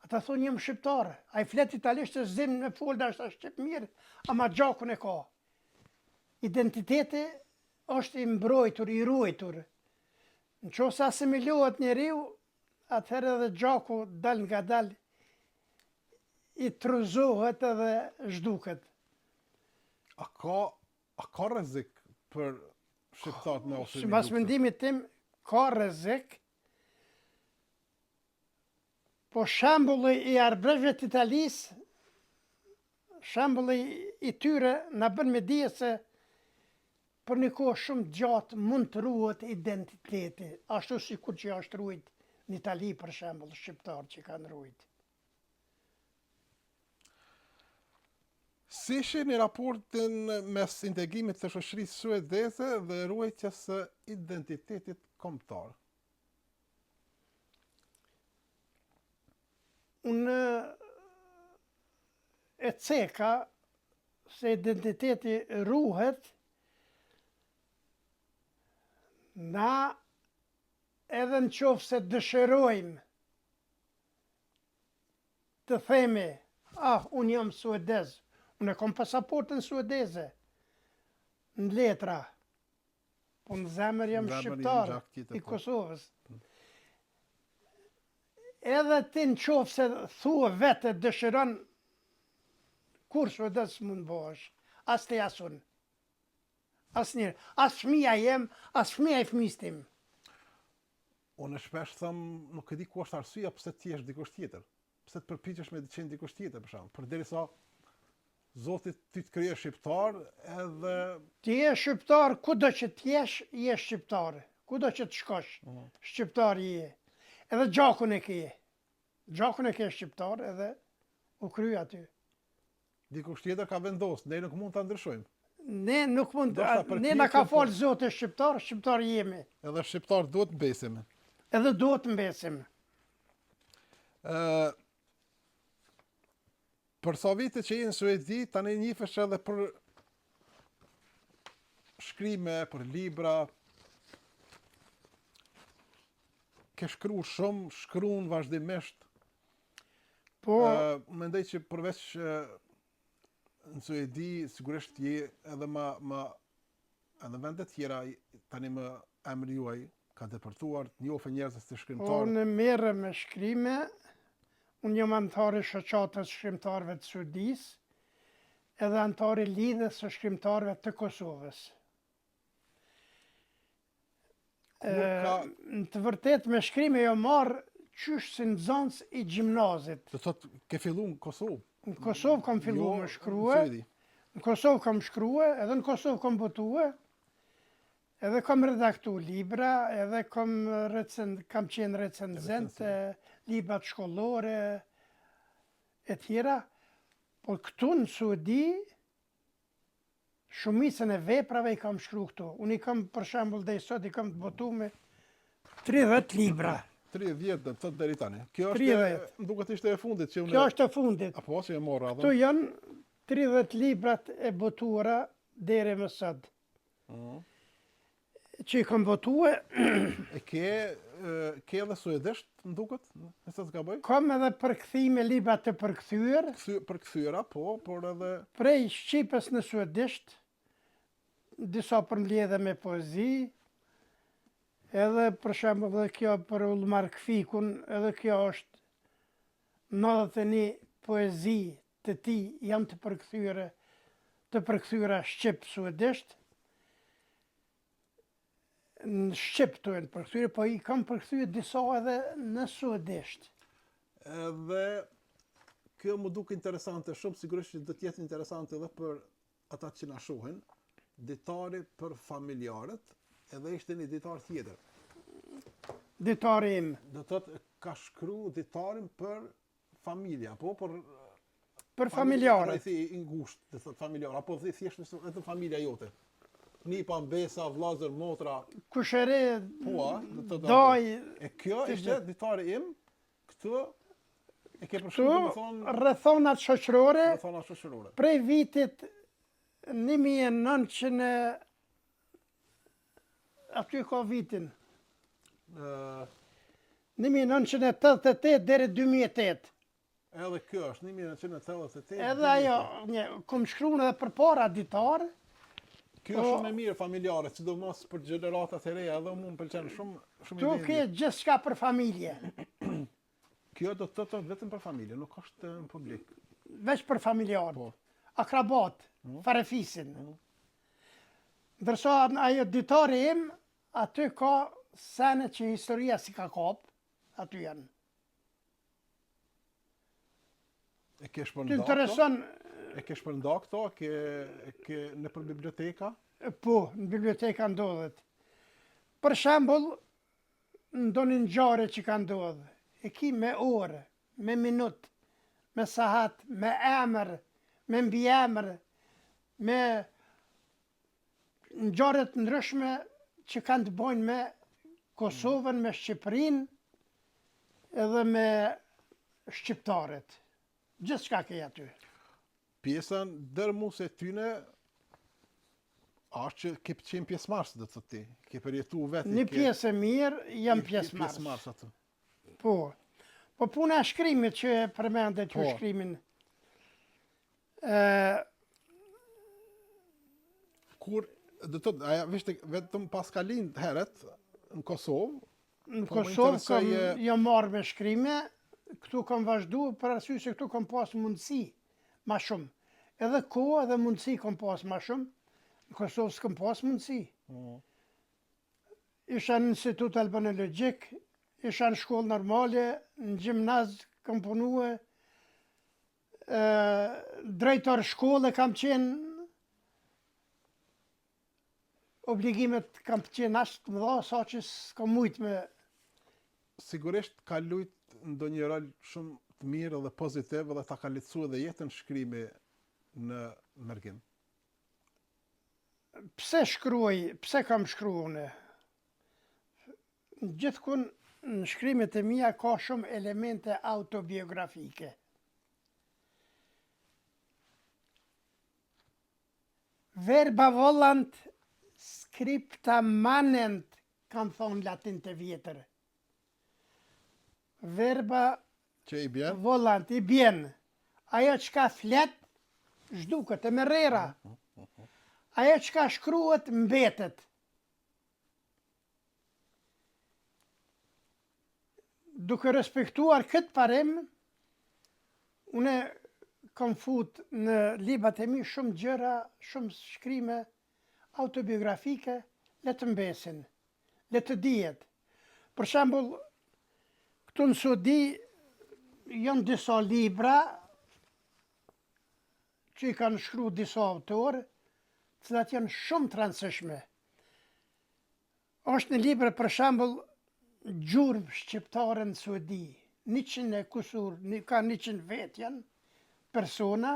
Ata thonë jam shqiptar, ai flet italisht e zim me folda është shqip mirë, ama gjakun e ka. Identiteti është I mbrojtur, I ruajtur. Nëse asimilohet njeriu, atëherë edhe gjaku dal nga dal I truzohet edhe zhduket. A ka rrezik për shqiptarët me ose Sipas mendimit tim, ka rrezik, Po shembulli i arbrezhve të Italisë, shembulli i tyre na bën me dije se për një kohë shumë gjatë mund të ruhet identiteti, ashtu sikur që është ruajt në Itali për shembull shqiptar që kanë ruajt. Si shihni raportin mes integrimit të shoqërisë suedeze dhe ruajtjes së identitetit kombëtar? Unë e ceka se identiteti ruhet na edhe në qoftë se dëshirojmë të themi, unë jam suedez, unë e kom pasaportën suedeze, në letra, po në zemër jam shqiptar i Kosovës. Edhe ti në qoftë se thua vete dëshiron, kur suedez mund bëhesh, as ti as unë. As njërë, as fëmija jem, as fëmija i fëmis tim. Unë shpesh thëmë, nuk e di ku është arsyeja pse ti jesh dikush tjetër. Pse të përpiqesh me të qenë dikush tjetër, për shembull. Përderisa Zoti ty të krijoi shqiptar, edhe ti je shqiptar, kudo që të jesh, je shqiptar. Kudo që të shkosh, shqiptar je. Edhe gjakun e ke. Gjakun e ke shqiptar edhe u kry aty. Dikush tjetër ka vendosur, ne nuk mund ta ndryshojmë. Ne nuk mund, ne na ka falë Zoti shqiptar, shqiptar jemi. Edhe shqiptar duhet mbesim. Edhe duhet mbesim. Për sa vite që je në Suedi, tani njihesh edhe për shkrime, për libra. Ke shkruar shumë, shkruan vazhdimisht. Po, mendoj që përveç në Suedi sigurisht je edhe edhe vende tjera tani më emri juaj ka depërtuar, njohë njerëz të shkrimtar. Po, në merrem me shkrime. Unë jam antar i shoqatës shkrimtarëve të Suedisë, edhe antar i lidhjes së shkrimtarëve të Kosovës. Në të vërtetë me shkrime jo marr qysh si nxënës i gjimnazit. Do thotë ke filluar në Kosovë? Në Kosovë kam filluar me shkrue. Në Kosovë kam shkrue, edhe në Kosovë kam botue. Edhe kam redaktu libra, edhe kam qenë recenzent librat shkollore e tjera, por këtu në Suedi shumicën e veprave i kam shkru këtu. Unë i kam për shembull deri sot i kam të botu me 30 libra. 30 do të thotë deri tani. Kjo është, më duket ishte e fundit që unë. Kjo është e fundit. Apo që e morra këtu janë 30 librat e botuara deri më sot. Që i kam botue. E ke edhe suedisht, më duket, nëse të gaboj? Kam edhe përkthime libra të përkthyer. Përkthyera, po, por edhe prej shqipës në suedisht, disa përmbledhe me poezi, edhe për shembull edhe kjo për Ulmar Kfikun, edhe kjo është 91 poezi të tij janë të përkthyera shqip-suedisht. Në shqip të e në përkthyre, po i kam përkthyre disa edhe në suedisht. Edhe kjo më duke interesante shumë, sigurisht që do të jetë interesante edhe për ata që na shohin, ditari për familjarët, edhe ishte një ditar tjetër. Ditari im. Do të thotë ka shkruar ditarin për familja, po për familjarët. Ai thë i ngushtë, do thotë familjar, apo thjesht vetëm familja jote. Nipa, mbesa, vllazër, motra. Kushëre, doj. E kjo ishte ditari im, këtu e ke përshkruar domethënë rrethonat shoqërore. Rrethonat shoqërore. Prej vitit 1900 aty ka vitin. 1988 deri 2008. Edhe kjo është 1988. Edhe ajo, kom shkruar edhe përpara ditar. Kjo është shumë e mirë familjare, sidomos për gjeneratat e reja, edhe mua më pëlqen shumë ide. Tu ke gjithçka për familje. Kjo do të thotë vetëm për familje, nuk është në publik. Veç për familjarë, akrabat, farefisin. Ndërsa ajo ditari im, aty ka sene që historia si ka kap, aty janë. E ke Të shpërnda këto? intereson, E ke shpërnda këto? E ke në për biblioteka? po, në biblioteka ndodhet. Për shembull, ndonjë ngjarje që ka ndodhur, e ki me orë, me minutë, me sahat, me emër, me mbiemër, me ngjarje të ndryshme që kanë të bëjnë me Kosovën, me Shqipërinë edhe me shqiptarët. Gjithçka ke aty. Pjesën dërmuse tyne është që ke qenë pjesëmarrës, do të thotë ti. Ke përjetu vetë. Një pjesë e mirë jam pjesëmarrës. Pjesëmarrës aty. Po. Po puna e shkrimit që përmendet ju Po. shkrimin. Kur, do të thotë, aja vetëm pas ka lind herët në Kosovë. Në Po, më Kosovë interesoj, jam marrë me shkrime, këtu kam vazhdu për arsye se këtu kam pas mundësi ma shumë. Edhe kohë edhe mundësi kam pas ma shumë. Në Kosovë s'kam pas mundësi. Isha në institut albanologjik, isha në shkollë normale, në gjimnaz kam punue, drejtor shkolle kam qenë, obligimet kam qenë ashtë të mëdha, sa që s'kam mujtë me... Sigurisht ka lujt ndonjë rol shumë të mirë dhe pozitiv dhe ta ka lehtësuar edhe jetën shkrimi në Mergim. Pse shkruaj, pse kam shkruar unë? Gjithkun në shkrimet e mia ka shumë elemente autobiografike. Verba volant scripta manent, kanë thonë latin të vjetër. Verba Që i bjen? volant, i bjen. Ajo që ka flet, zhduket e merrera. Ajo që ka shkruhet, mbetet. Duke respektuar këtë parim, une kam fut në librat e mi shumë gjëra, shumë shkrime autobiografike, le të mbesin, le të dihet. Për shembull, këtu në Sudi janë disa libra që i kanë shkruar disa autorë, të cilat janë shumë të rëndësishme. Është një libër për shembull Gjurmë shqiptare në Sudi, 100 e kusur, ka 100 vet janë persona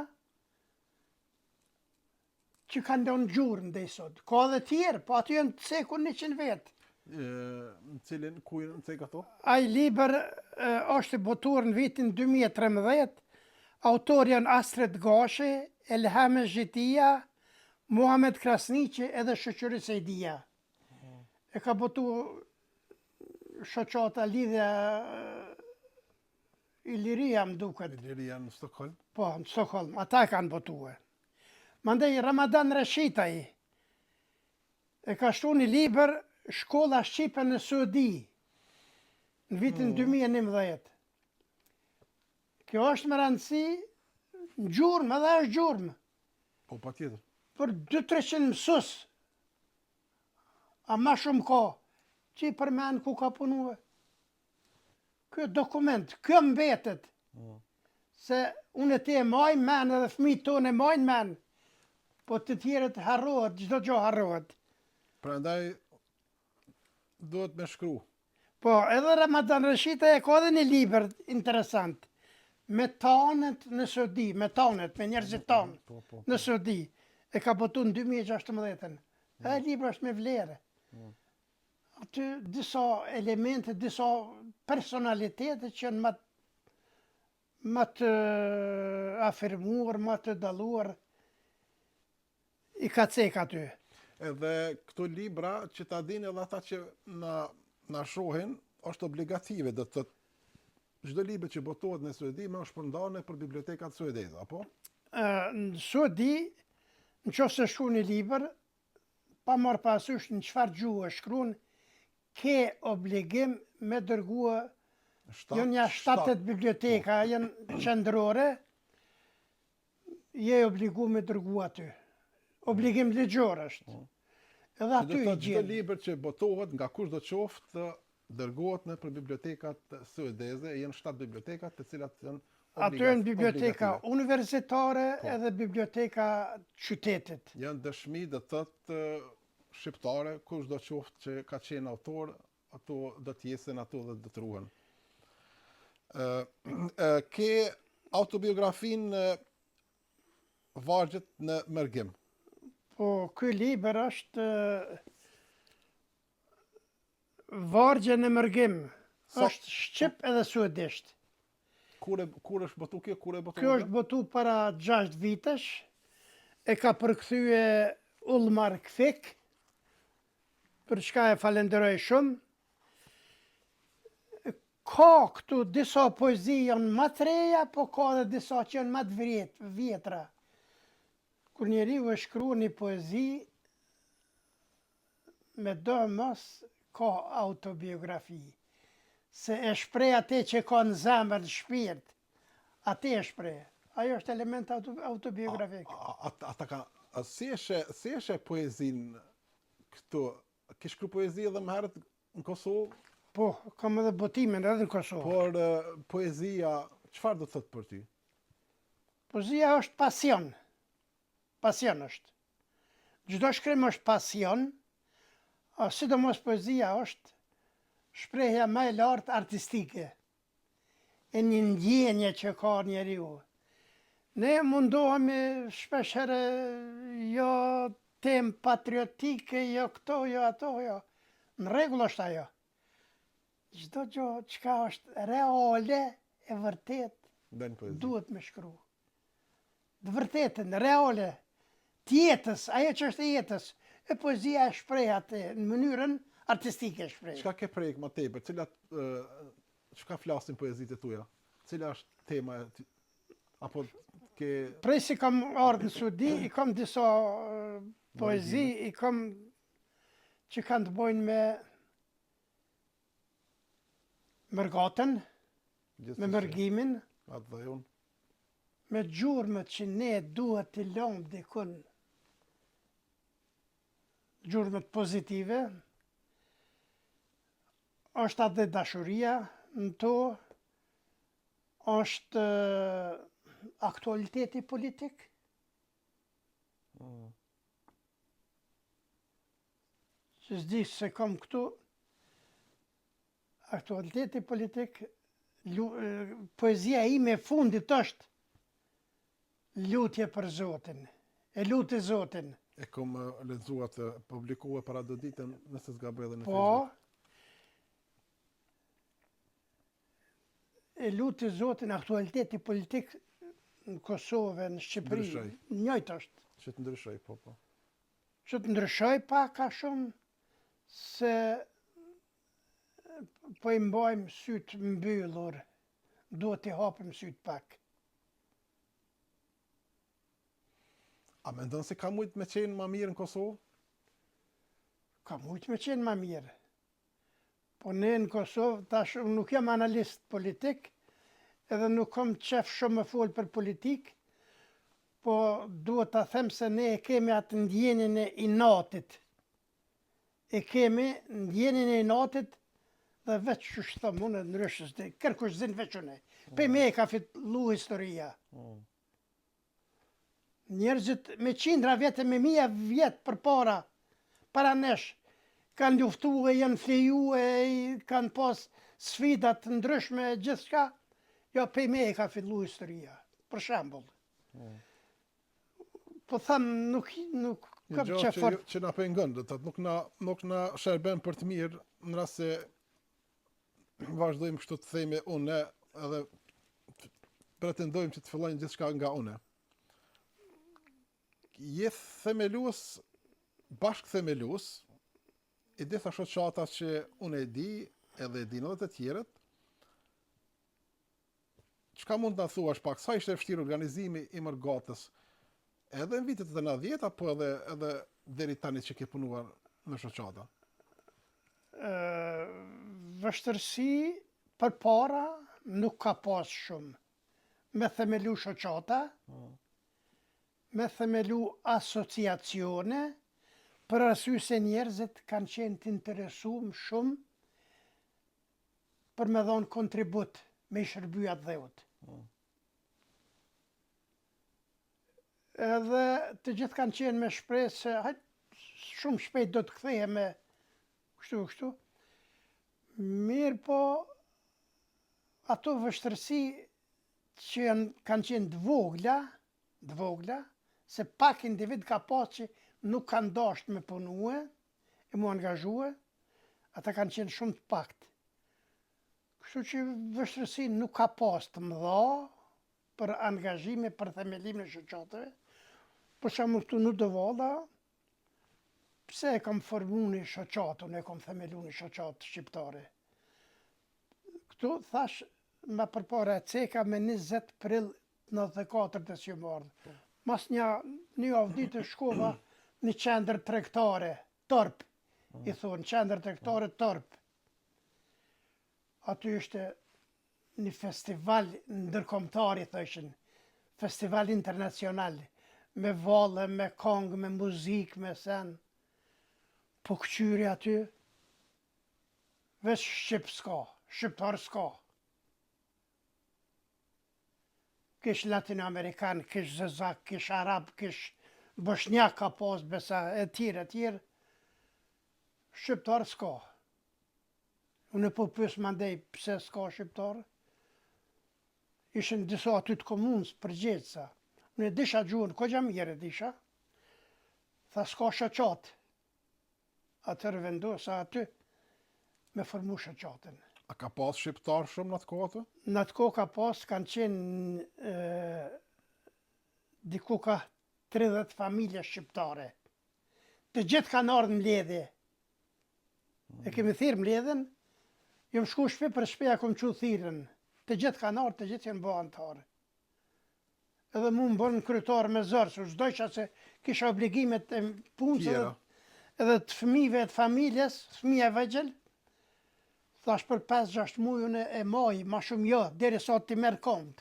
që kanë ndonë gjurmë dhe i sot. Ka dhe tjerë, po aty janë të ceku 100 vet. Në cilin, ku në cek ato? Ai libër është botuar në vitin 2013, autor janë Astrid Gashi, Elham Zhitia, Muhamet Krasniqi edhe Shoqëri Sejdia. E ka botu shoqata lidhja Iliria më duket. Iliria në Stockholm. Po, në Stockholm, ata e kanë botue. Mandej Ramadan Reshitaj e ka shtu një libër Shkolla Shqipe në Sudi në vitin 2011. Kjo është më rëndësi në gjurmë, edhe është gjurmë. Po, pa tjetër. Për 200-300 mësus. A ma shumë ka, që i përmenë ku ka punue. Kjo dokument, kjo mbetet. Se unë e te e majnë men edhe fëmijët tonë e majnë men. Po të tjerët harrohet, çdo gjë harrohet. Prandaj duhet me shkru. Po, edhe Ramadan Reshita e ka edhe një libër interesant. Me tanët në Sudi, me tanët, me njerëzit tanë Po. në Sudi. E ka botu në 2016. E libër është me vlerë. Aty disa elemente, disa personalitete që janë më të afirmuar, më të dalluar, i ka cek aty. Edhe këto libra që ta dini edhe ata që na shohin, është obligative, do të çdo libër që botohet në Suedi më është përndarë për bibliotekat suedeze, apo? Në Suedi, nëse shkruan një libër, pa marrë parasysh në çfarë gjuhë shkruan, ke obligim me dërgua, janë një 7-8 biblioteka, janë qendrore, je obligu me dërgu aty. Obligim ligjor është. Edhe aty i Çdo gjen. libër që botohet nga kush do qoftë, dërgohet në për bibliotekat suedeze, janë 7 bibliotekat të cilat janë Aty janë biblioteka universitare edhe biblioteka qytetit. Janë dëshmi dhe tëtë shqiptare, kush do qoftë që ka qenë autor, ato do t'jesin ato dhe do t'ruhen. Ke autobiografin Vargjet në Mërgim. Po, ky libër është Vargje në Mërgim. Është shqip edhe suedisht. Kur është botu kjo? Kjo është botu para 6 vitesh. E ka përkthye Ullmar Kfik, për çka e falenderoj shumë. Ka këtu disa poezi janë më të reja, po ka edhe disa që janë më të vjetra. Kur njeriu e shkruan një poezi, me do mos ka autobiografi. Se e shpreh atë që ka në zemër, në shpirt. Atë e shpreh. Ajo është element autobiografik. Si e she poezin këtu? Ke shkru poezi edhe më herët në Kosovë? Po, kam edhe botimin edhe në Kosovë. Por poezia, çfarë do të thotë për ty? Poezia është pasion. Pasion është. Çdo shkrim është pasion, sidomos poezia është shprehja më e lartë artistike. E një ndjenje që ka njeriu. Ne mundohemi shpeshherë jo tem patriotike, jo këto, jo ato, jo. Në rregull është ajo. Çdo gjë çka është reale e vërtet duhet me shkru. Të vërtetën, reale, të jetës, ajo që është e jetës. E poezia e shpreh atë në mënyrën artistike e shpreh. Çka ke prejkë më tepër? Çka flasin poezitë tuaja? Cila është tema apo ke Prej si kam ardhur në Suedi, i kam disa poezi, i kam që kanë të bojnë me mërgatën, me mërgimin, atë dhe unë? me gjurmët që ne duhet të lëmë dikun, gjurmët pozitive, është atë dhe dashuria në to, është aktualiteti politik. Që s'di se kam këtu, aktualiteti politik, poezia ime fundit është lutje për Zotin, e lutë Zotin. E kom lexuar të publikua para do ditën, nëse s'gaboj edhe në Po, Facebook. e lutë Zotin, aktualiteti politik në Kosovë, në Shqipëri, Ndryshoj. njëjtë është. Që të ndryshoj, po. Që të ndryshoj pak a shumë, se po i mbajmë sytë mbyllur, duhet i hapim sytë pak. A mendon se ka mujt me qenë më mirë në Kosovë? Ka mujt me qenë më mirë. Po ne në Kosovë, tash unë nuk jam analist politik, edhe nuk kam qef shumë më folë për politik, po duhet ta them se ne e kemi atë ndjenjen e inatit. E kemi ndjenjen e inatit dhe veç që shthëm unë ndryshës, kërkush zinë veç une. Pe me e ka fillu historia. Njerëzit me qindra vjetë, me mija vjetë për para nesh, kanë luftu e janë fleju e kanë pas sfidat ndryshme e gjithë shka, jo pe me e ka fillu historia, për shambull. Po thamë, nuk kam që fort. Që na pengon, do të nuk na shërben për të mirë, në rast se vazhdojmë kështu të themi une, edhe pretendojmë që të fillojnë gjithçka nga une. Je themelues, bashkë themelues, i ditha shoqata që unë e di, edhe e din edhe të tjerët, çka mund të thuash pak, sa ishte vështirë organizimi i mërgatës, edhe në vitet e 90, apo edhe deri tani që ke punuar në shoqata? Vështërsi për para nuk ka pas shumë. Me themelu shoqata, me themelu asociacione, për arsye se njerëzit kanë qenë të interesuar shumë për me dhonë kontribut me i shërby atë dheut. edhe të gjithë kanë qenë me shpresë se hajt, shumë shpejt do të kthehem me kështu. Mirë po, ato vështërsi që kanë qenë të vogla, se pak individ ka pas që nuk kanë dashur me punue, e mu angazhue, ata kanë qenë shumë të pakt. Kështu që vështërsi nuk ka pas të mëdha për angazhime, për themelimin e shoqatave. Për shembull këtu në Dëvalla, pse e kam formu një shoqatën, e kam themelu një shoqatë shqiptare. Këtu thash më përpara e ceka me 20 prill 94 të si më ardhë. Mas një avditë shkova një qendër tregtare, Torp, i thonë, qendër tregtare Torp. Aty ishte një festival ndërkombëtar, i thëshin, festival internacional, me valle, me këngë, me muzikë, me sen. Po këqyri aty, veç shqiptar s'ka. Kish latinoamerikan, kish zezak, kish arab, kish bosnjak ka pas besa, e tjere. Shqiptar s'ka. Unë po pyes mandej pse s'ka shqiptar. Ishin disa aty të komunës përgjithsa. Unë e disha gjuhën, kogja mirë e disha. Tha s'ka shoqat. Atër vendosa aty me formu shoqatën. A ka pas shqiptar shumë në atë kohë atë? Në atë kohë ka pas, kanë qenë diku ka 30 familje shqiptare. Të gjithë kanë ardhur mbledhje. E kemi thirrë mbledhjen, jam shku shtëpi për shtëpi, kom çu thirrën. Të gjithë kanë ardhur, të gjithë janë bërë antarë. Edhe mu më bën kryetar me zor, se s'dojqa se kisha obligimet e punës edhe të fëmijëve të familjes, fëmija vegjël. Thash për 5-6 muaj unë e maj, ma shumë jo, deri sa t'i merr kont.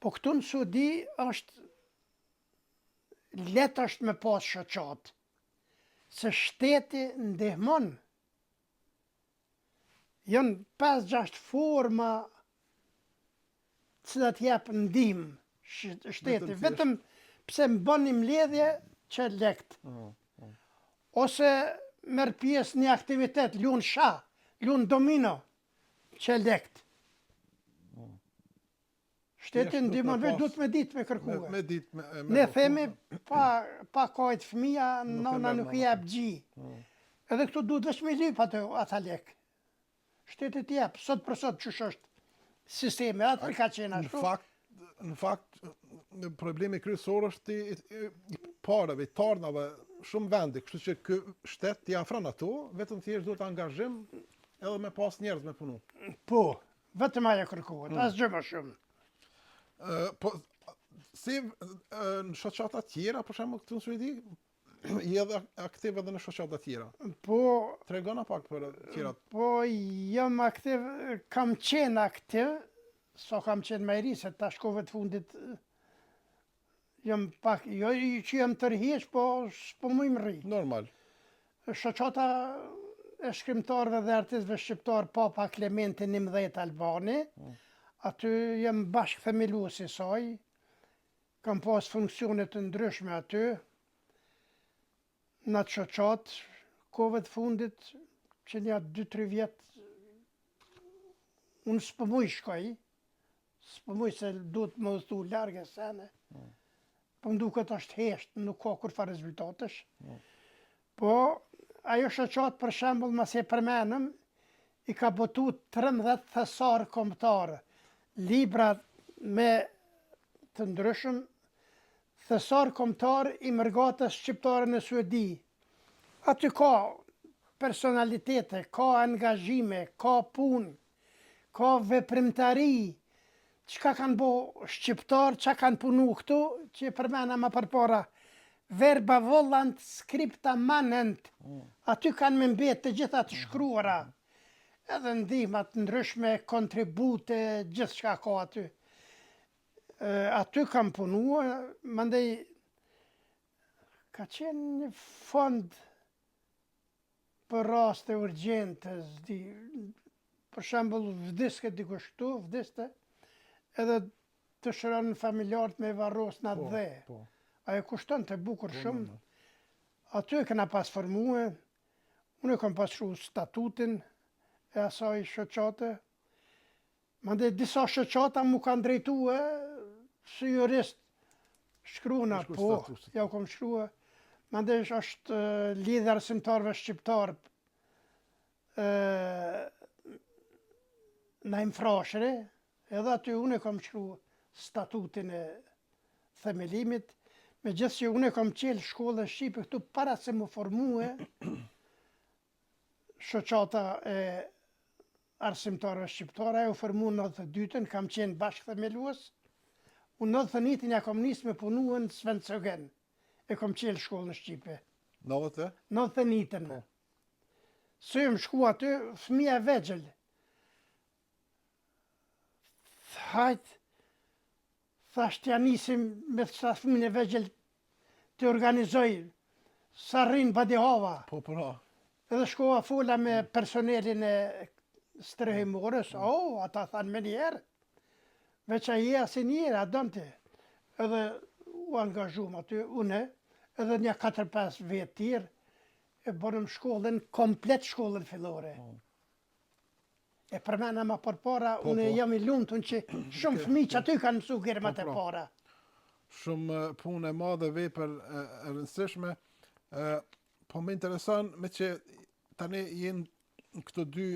Po këtu në Sudi është letë është me pas shoqat, se shteti ndihmon. Janë 5-6 forma cilat jep ndihmë shteti, vetëm pse më bën një mbledhje që lekt. Ose merr pjesë një aktivitet, luan shah, luan domino, që lekt. Shteti ndihmon, veç duhet me ditë me kërkue. Me ditë Ne themi pa kajt fëmija, nona nuk i jep gji. Edhe këtu duhet veç me lyp ata lek. Shteti t'jep, sot për sot çush është sistemi, atë ka qenë ashtu. Në fakt, problemi kryesor është i parave, i tarnave, shumë vendi, kështu që ky shtet t'i afron ato, vetëm thjesht duhet angazhim edhe me pas njerëz me punu. Po, vetëm ajo kërkohet, asgjë më shumë. Po, si në shoqata tjera, për shembull këtu në Suedi, je edhe aktiv edhe në shoqata tjera. Po, tregona pak për tjerat. Po, jam aktiv, kam qenë aktiv, so kam qenë më i ri, se tash kohëve të fundit jam pak, jo që jam tërhiq, po s'po më rri. Normal. Shoqata e shkrimtarëve dhe artistëve shqiptar Papa Klementi 11 Albani, aty jam bashkë themeluesi i saj, kam pas funksione të ndryshme aty, në atë shoqat, kohëve të fundit, që një 2-3 vjet, unë s'po muj shkoj, s'po muj se duhet më udhëtu larg e sene, po më duket është hesht, nuk ka kurfa rezultatesh. Po, ajo shoqat për shembull, mas e përmenëm, i ka botu 13 thesar kombëtar, libra me të ndryshëm, thesar kombëtar i mërgatës shqiptare në Suedi. Aty ka personalitete, ka angazhime, ka punë, ka veprimtari, çka kanë bo shqiptar, çka kanë punu këtu, që përmena më përpara, verba vollant, scripta manent, aty kanë me mbet të gjitha të shkruara, edhe ndihmat ndryshme, kontribute, gjithë çka ka aty. Aty kam punua, mandej ka qenë një fond për raste urgjente, për shembull vdiske dikush këtu, vdiste, edhe të shëron familjarët me varros në atë dhe. Ajo kushton të bukur shumë. Aty e kena pas formue, unë e kam pasru statutin e asaj shoqate. Mande disa shoqata mu kanë drejtue si jurist. Shkruana, Shkruaj po, statusin. ja u kam shkrua. Mande është lidhja arsimtarëve shqiptar në infrashëre, edhe aty unë e kam shkru statutin e themelimit, me gjithë që unë e kam qelë shkollën Shqipe këtu para se më formue shoqata e arsimtarëve shqiptare, u formu në 92-ën, kam qenë bashkë themelues, unë 91-ën ja kam nisë me punu në Svendsögen, e kam qelë shkollën Shqipe. 91-ën. Po. Se më shku aty, fëmija vegjël. Hajt, thasht ja nisim me sa fëmijën e vegjël të organizoj, sa rrinë badihava. Po, pra. Edhe shkova fola me personelin e strehimorës, ata thanë me njerë, veç a je asi njerë, a dënte. Edhe u angazhum aty, une, edhe një 4-5 vetë tjerë, e bërëm shkollën, komplet shkollën fillore. E përmena ma përpara, unë jam i lumtun që shumë fëmijë që aty kanë mësu gërmat e para. Shumë punë e madhe, vepër e rëndësishme, po më intereson me që tani jenë në këto dy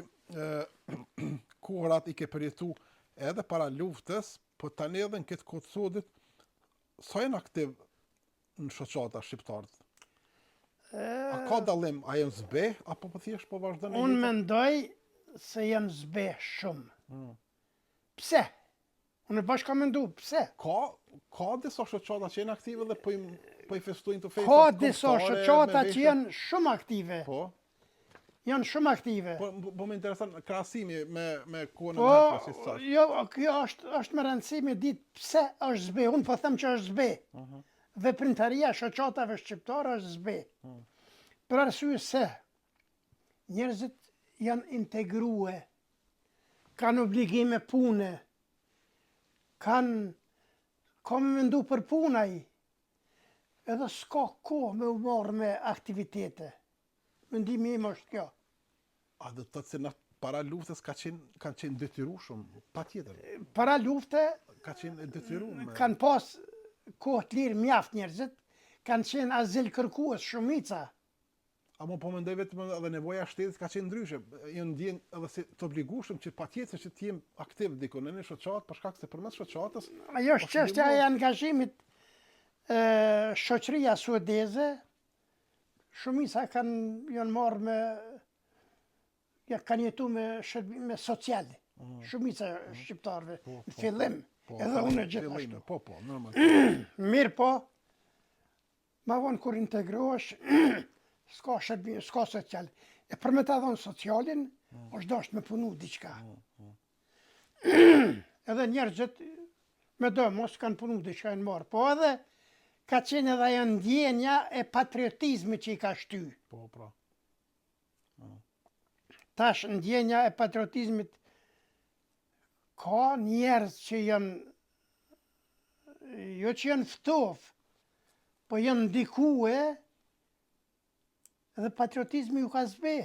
kohërat i ke përjetu edhe para luftës, po tani edhe në këtë kohë të sodit, sa jenë aktiv në shoqata shqiptarët? A ka dallim, a jenë zbe, apo po thjesht po vazhdon? Unë mendoj se janë zbe shumë. Pse? Unë bashkë kam mendu, pse? Ka disa shoqata që jenë aktive dhe po i festojnë të fejtë? Ka disa shoqata që janë shumë aktive. Po? Janë shumë aktive. Po më interesan krahasimi me kohën e Po, hershme, si thash. jo, kjo është më rëndësi me ditë pse është zbe. Unë po them që është zbe. Veprimtaria e shoqatave shqiptare është zbe. Për arsye se njerëzit janë integrue, kanë obligime pune, ka me mendu për punaj, edhe s'ka kohë me u marrë me aktivitete. Mendimi im është kjo. A do të thotë se në para luftës kanë qenë detyrueshëm, patjetër. Para lufte Ka qenë detyruar. kanë pas kohë të lirë mjaft njerëzit, kanë qenë azil kërkues shumica. Amo po mendoj vetëm edhe nevoja e shtetit ka qenë ndryshe. Janë ndjen edhe si të obligueshëm që patjetër që të jem aktiv diku në një shoqatë, për shkak se përmes shoqatës Ajo është çështja e angazhimit. Shoqëria suedeze, shumica janë marrë kanë jetu me social. Shumica shqiptarëve, në fillim, edhe unë gjithashtu. Po, normal. Mirë po, ma vonë kur integrohesh, s'ka shërbim, s'ka social. E për me ta dhonë socialin, është dashtë me punu diqka. Edhe njerëzit me do mos kanë punu diqka e në marë, po edhe ka qenë edhe ajo ndjenja e patriotizmi që i ka shty. Po, pra. Tash ndjenja e patriotizmit ka njerëz që janë, jo që janë ftof, po janë ndikue, edhe patriotizmi ju ka zbe.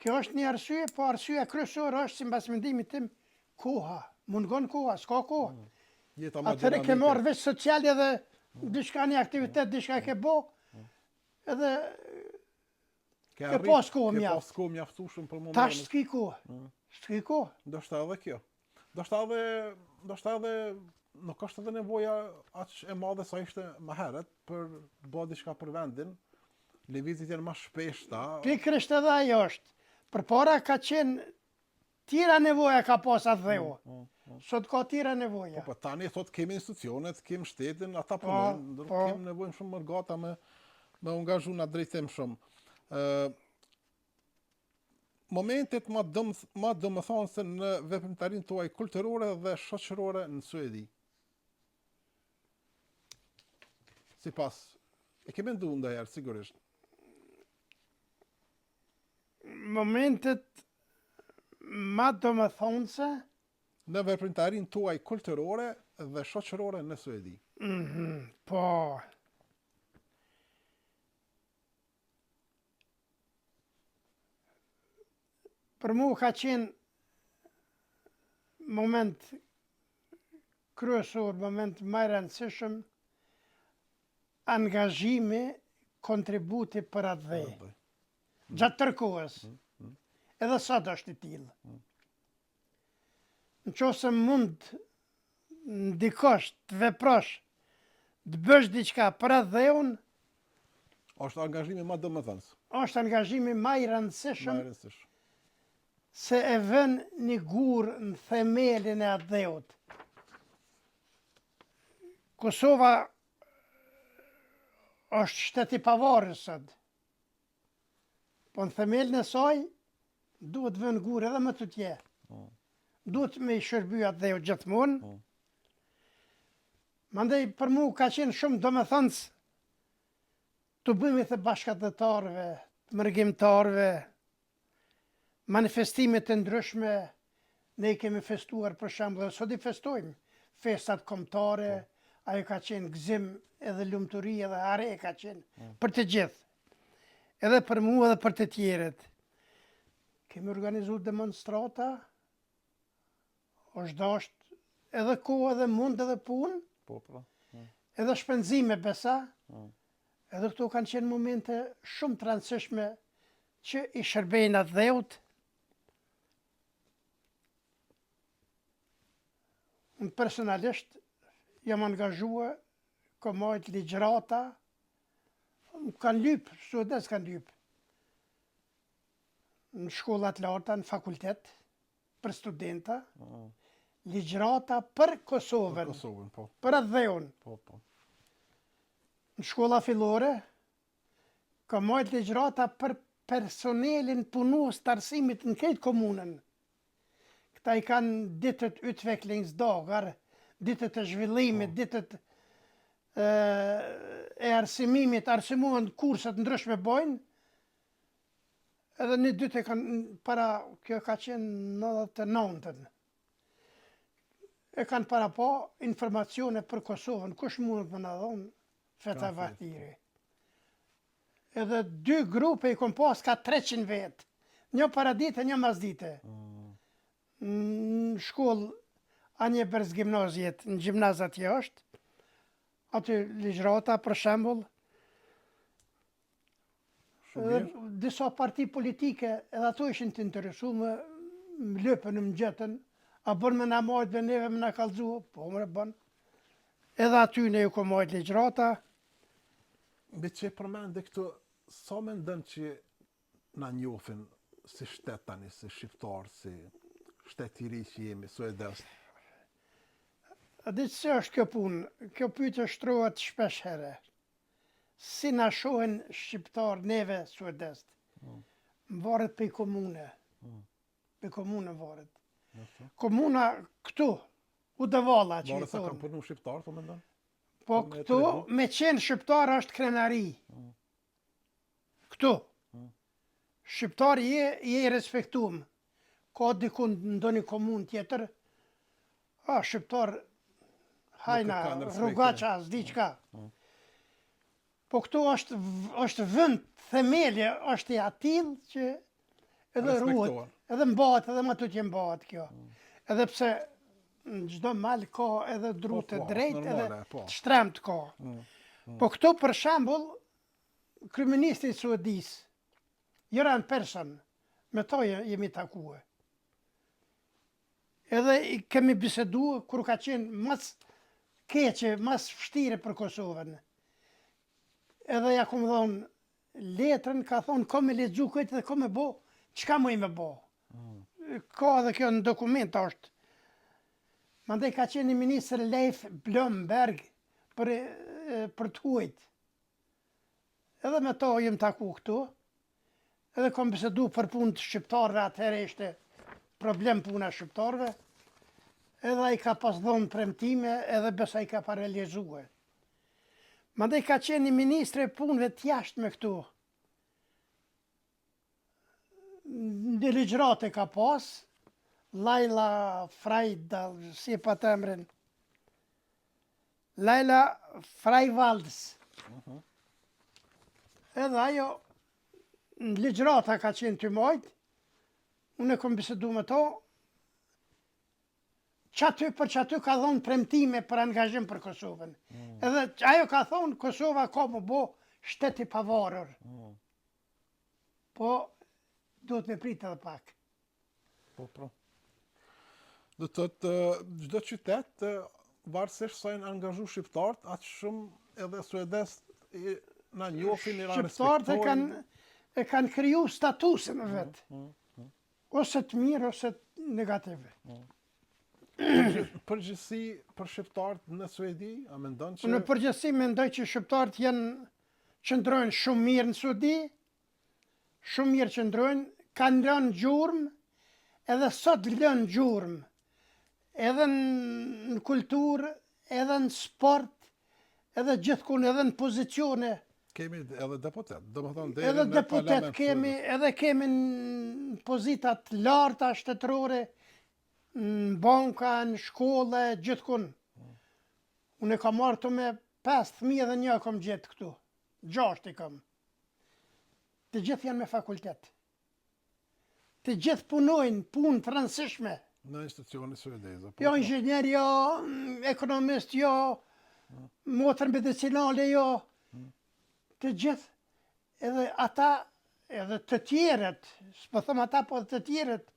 Kjo është një arsye, po arsyeja kryesore është, si mbas mendimit tim, koha. Mungon koha, s'ka kohë. Atëre ke marrë veç social edhe diçka një aktivitet, diçka ke bo, edhe ke pas kohë mjaft. Ke pas kohë mjaftueshëm për momentin. Tash s'ki kohë. S'ki kohë. Ndoshta edhe kjo. Ndoshta edhe nuk është edhe nevoja aq e madhe sa ishte më herët për bë diçka për vendin. Lëvizjet janë më shpeshta. Pikërisht edhe ajo është. Përpara ka qenë tjera nevoja ka pas atë dheu. Sot ka tjera nevoja. Po tani thot kemi institucionet, kemi shtetin, ata punojnë, kemi nevojë shumë më gata me angazhu në drejtim shumë. Momentet ma domethënëse në veprimtarinë tuaj kulturore dhe shoqërore në Suedi. Sipas, e ke menduar ndonjëherë sigurisht. Momentet ma domethënëse në veprimtarinë tuaj kulturore dhe shoqërore në Suedi. Po. Për mu ka qenë moment kryesor, moment më i rëndësishëm, angazhimi, kontributi për atë dhe. Gjatë tërë kohës. Edhe sot është i tillë. Në qoftë se mund ndikosh, të veprosh, të bësh diçka për atë dheun, Është angazhimi më domethënës. është angazhimi më i rëndësishëm Më e rëndësishme. se e vën një gur në themelin e atë dheut. Kosova është shtet i pavarur sot. Po në themelin e saj duhet vën gur edhe më tutje. Duhet me i shërby atë dheut gjithmonë. Mandej për mu ka qenë shumë domethënës të bëjmë të bashkëdhetarëve, të mërgjimtarëve, manifestimet të ndryshme, ne i kemi festuar për shembull, dhe sot i festojmë festat kombëtare, ajo ka qenë gëzim edhe lumturi edhe are ka qenë për të gjithë. Edhe për mua edhe për të tjerët. Kemi organizuar demonstrata, është dashur edhe kohë edhe mund edhe punë, Po. edhe shpenzime besa. Edhe këto kanë qenë momente shumë të rëndësishme që i shërbejnë atë dheut. Unë personalisht jam angazhua komajt ligjërata, kanë lyp, suedes kanë lyp. Në shkollat larta, në fakultet, për studenta, ligjërata për Kosovën, Kosovën, po. për atë dheun. Po. Në shkolla fillore, ka majt ligjërata për personelin punues të arsimit në këtë komunën. Këta i kanë ditët utvecklingsdagar, ditët e zhvillimit, ditët e arsimimit, arsimuan kurset ndryshme bojnë, edhe një dytë e kanë para, kjo ka qenë 99-ën. E kanë para po informacione për Kosovën, kush mundet më në dhonë feta vatiri. Edhe 2 grupe i kom pas ka 300 vetë, një paradite, një masdite. Në shkollë Anje Berz Gimnazjet, në gjimnazat jashtë, aty ligjërata për shembull, edhe disa parti politike edhe ato ishin të interesuar më lëpën më gjetën, a bën me na majt dhe neve me na kallëzua, po më bën. Edhe aty ne ju kom majt ligjërata. Mbi që përmende këtu, sa mendon që na njohin si shtet tani, si shqiptar, si shtet i ri që jemi, suedes? A di që është kjo punë? Kjo pyetje shtrohet shpesh herë. Si na shohin shqiptar neve suedes? Varet për komune. Për komune varet. Komuna këtu, Udevalla që i Varet sa thonë. kanë punu shqiptar, po mendon? Po këtu, me qenë shqiptar është krenari. Këtu. Shqiptar je i respektum. Ka dikun ndonjë komunë tjetër, shqiptar hajna, kanë respekt, rrugaqa, s'di qka. Po këtu është vend, themelje është i atill që edhe ruhet, Respektohen. edhe mbahet, edhe më tutje mbahet kjo. Edhe pse në çdo mal ka edhe dru të drejtë, edhe normale, po. të shtremt ka. Po këtu për shembull, kryeministri i Suedis, Göran Persson, me to jemi takue. Edhe i kemi bisedu kur ka qenë mas keqe, mas vështire për Kosovën. Edhe ja kom thonë letrën, ka thonë ko me lexu këtë dhe ko me bo, çka më i me bo. Ka edhe kjo në dokument është. Mandej ka qenë ministër Leif Blomberg për të huajt. Edhe me to jem taku këtu. Edhe kom bisedu për punë të shqiptarëve, atëherë ishte problem puna shqiptarëve. Edhe ai ka pas dhonë premtime, edhe besa i ka pa realizue. Mandej ka qenë një ministre punëve të jashtme këtu. Në ligjërate ka pas, Laila Freidal, si pa të emrin. Laila Freivalds. Edhe ajo në ligjrata ka qenë të mojt, unë e kom bisedu me to, për që aty ka dhonë premtime për angazhim për Kosovën. Edhe ajo ka thonë, Kosova ka më bo shteti pavarur. Po, duhet me pritë edhe pak. Po. Do të thotë, çdo qytet, varësisht sa janë angazhu shqiptarët, atë shumë edhe Suedes na njohin, na Shqiptarët respektojnë. e kanë kriju statusin e vetë. Ose të mirë, ose të negative. Përgjithësi për shqiptarët në Suedi, a mendon që Në përgjithësi mendoj që shqiptarët qëndrojnë shumë mirë në Suedi, shumë mirë qëndrojnë, kanë lënë gjurmë, edhe sot lënë gjurmë, edhe në kulturë, edhe në sport, edhe gjithkun, edhe në pozicione. kemi edhe deputet, domethënë deri Edhe në deputet parlament kemi, edhe kemi në pozitat larta shtetërore, në banka, në shkolle, gjithkun. Unë e kam marrë të me 5 fëmijë dhe një kam gjetë këtu. 6 i kam. Të gjithë janë me fakultet. Të gjithë punojnë, punë të rëndësishme. në institucione suedeze. Jo inxhinier, jo ekonomist, jo motër medicinale, jo. Të gjithë, edhe ata, edhe të tjerët, s'po thëmë ata, po të tjerët,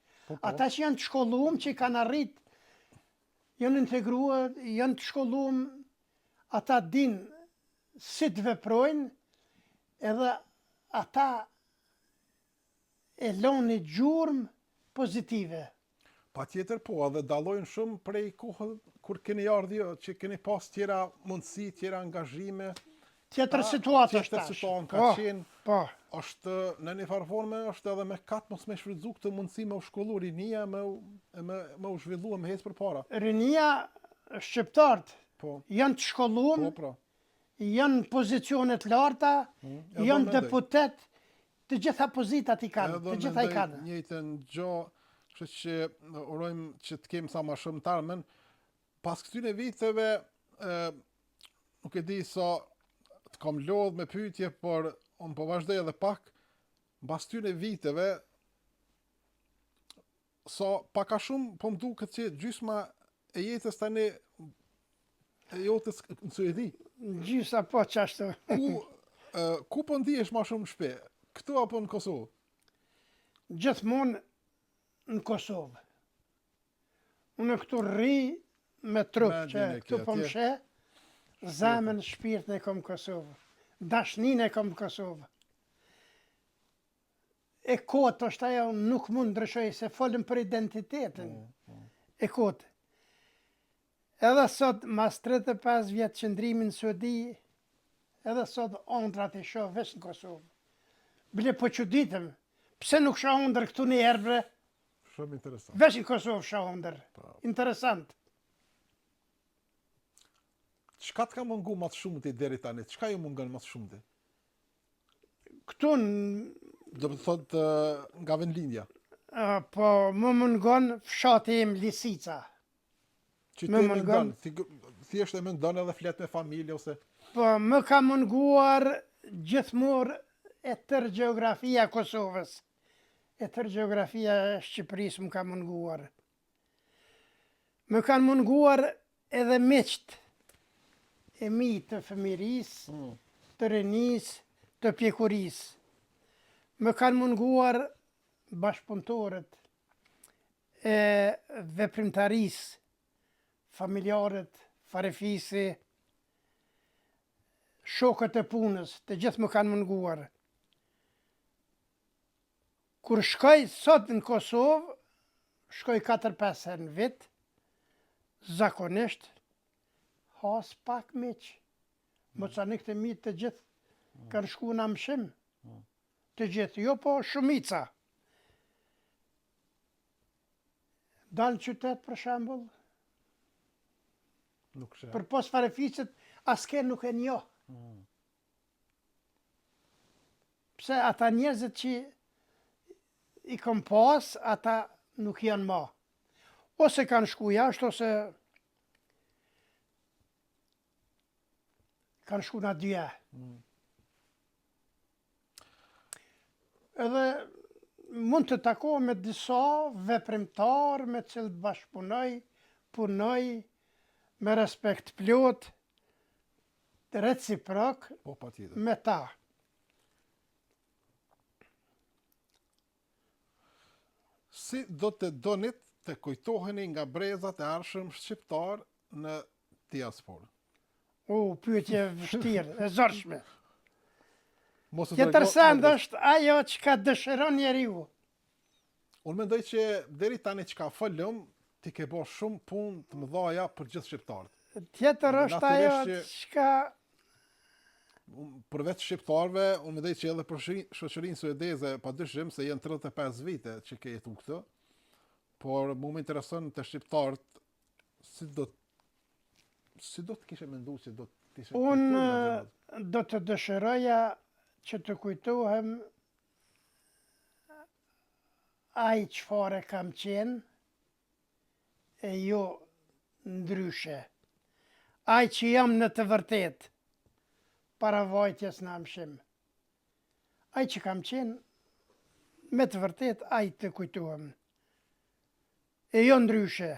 ata që janë të shkolluar, që i kanë arrit, janë integruar, janë të shkolluar, ata din si të veprojnë, edhe ata e loni gjurmë pozitive. Patjetër po, edhe dallojnë shumë prej kohës kur keni ardhur, që keni pas tjera mundësi, tjera angazhime. Tjetër situatë është Tjetër tash. situatë ka qenë. Po. Është në një farë forme është edhe me katë mos me shfrytzu këtë mundësi me u shkollu rinia, me u zhvillu, me hecë përpara. Rinia shqiptarët Po, janë të shkolluar, pra. janë pozicionet larta, edhe janë mendoj. deputet, të gjitha pozitat i kanë, Edhe të gjitha i mendoj kanë. njëjtën gjë, kështu që urojmë që të kemi sa më shumë të ardhmen. Pas këtyre viteve, nuk e di sa të kam lodh me pyetje, por unë po vazhdoj edhe pak. Pas këtyre viteve, sa pak a shumë po më duket që gjysma e jetës tani e jotës në Suedi. Gjysa po qashtu. Ku po ndihesh më shumë shpe? Këtu apo në Kosovë? Gjithmonë në Kosovë. Unë këtu rri me trup, Mendjen që e ke këtu po më atje. sheh, zemën, shpirtin e kom Kosovë. Dashnin e kom Kosovë. E kotë është ajo nuk mund ndryshoj, se folëm për identitetin. E kotë. Edhe sot, mas 35 vjetë qëndrimin në Suedi, edhe sot ondrat i shoh veç në Kosovë. Bile po çuditëm, pse nuk shoh ondër këtu në erbre, Shumë interesant. veç në Kosovë shoh ondër. Interesant. Çka të ka mungu më të shumti deri tani? Çka ju mungon më të shumti? Këtu Do të thotë nga vendlindja. po më mungon fshati im Lisica. Që Me ti mungon. mendon, thjesht e mendon edhe flet me familje ose Po më ka munguar gjithmonë e tërë gjeografia e Kosovës. E tërë gjeografia e Shqipërisë më ka munguar. Më kanë munguar edhe miqt e mi të fëmirisë, të rinisë, të pjekurisë. Më kanë munguar bashkëpunëtorët e veprimtarisë, familjarët, farefisi, shokët e punës, të gjithë më kanë munguar. Kur shkoj sot në Kosovë, shkoj 4-5 herë në vit, zakonisht, has pak miq. Mocanik të mi të gjithë kanë shku në mshim. Të gjithë, jo po shumica. Dalë në qytet për shembull, nuk sheh. për pos farefisit, asker nuk e njoh. Pse ata njerëzit që i kom pas, ata nuk janë ma. ose kanë shku jashtë, ose kanë shku në dyja. Edhe mund të takohem me disa veprimtar me cilët bashkëpunoj, punoj me respekt plot, reciprok Po, patjetër. me ta. Si do të donit të kujtoheni nga brezat e arshëm shqiptar në diasporë? Pyetje vështirë, e zorshme. Mos e Interesant dërgo- është ajo që ka dëshiron njeriu. Unë mendoj që deri tani që ka folëm, ti ke bërë shumë punë të mëdhaja për gjithë shqiptarët. Tjetër është ajo Natyrisht që ka Përveç shqiptarëve, unë mendoj që edhe për shoqërinë suedeze, padyshim se janë 35 vite që ke jetu këtë, por mu më intereson të shqiptarët si do të kishe mendu që do të ishe unë do të dëshiroja që të kujtohem ai çfarë kam qenë e jo ndryshe. Ai që jam në të vërtet, para vajtjes në amshim. Ai që kam qenë, me të vërtet, ai të kujtohem. E jo ndryshe.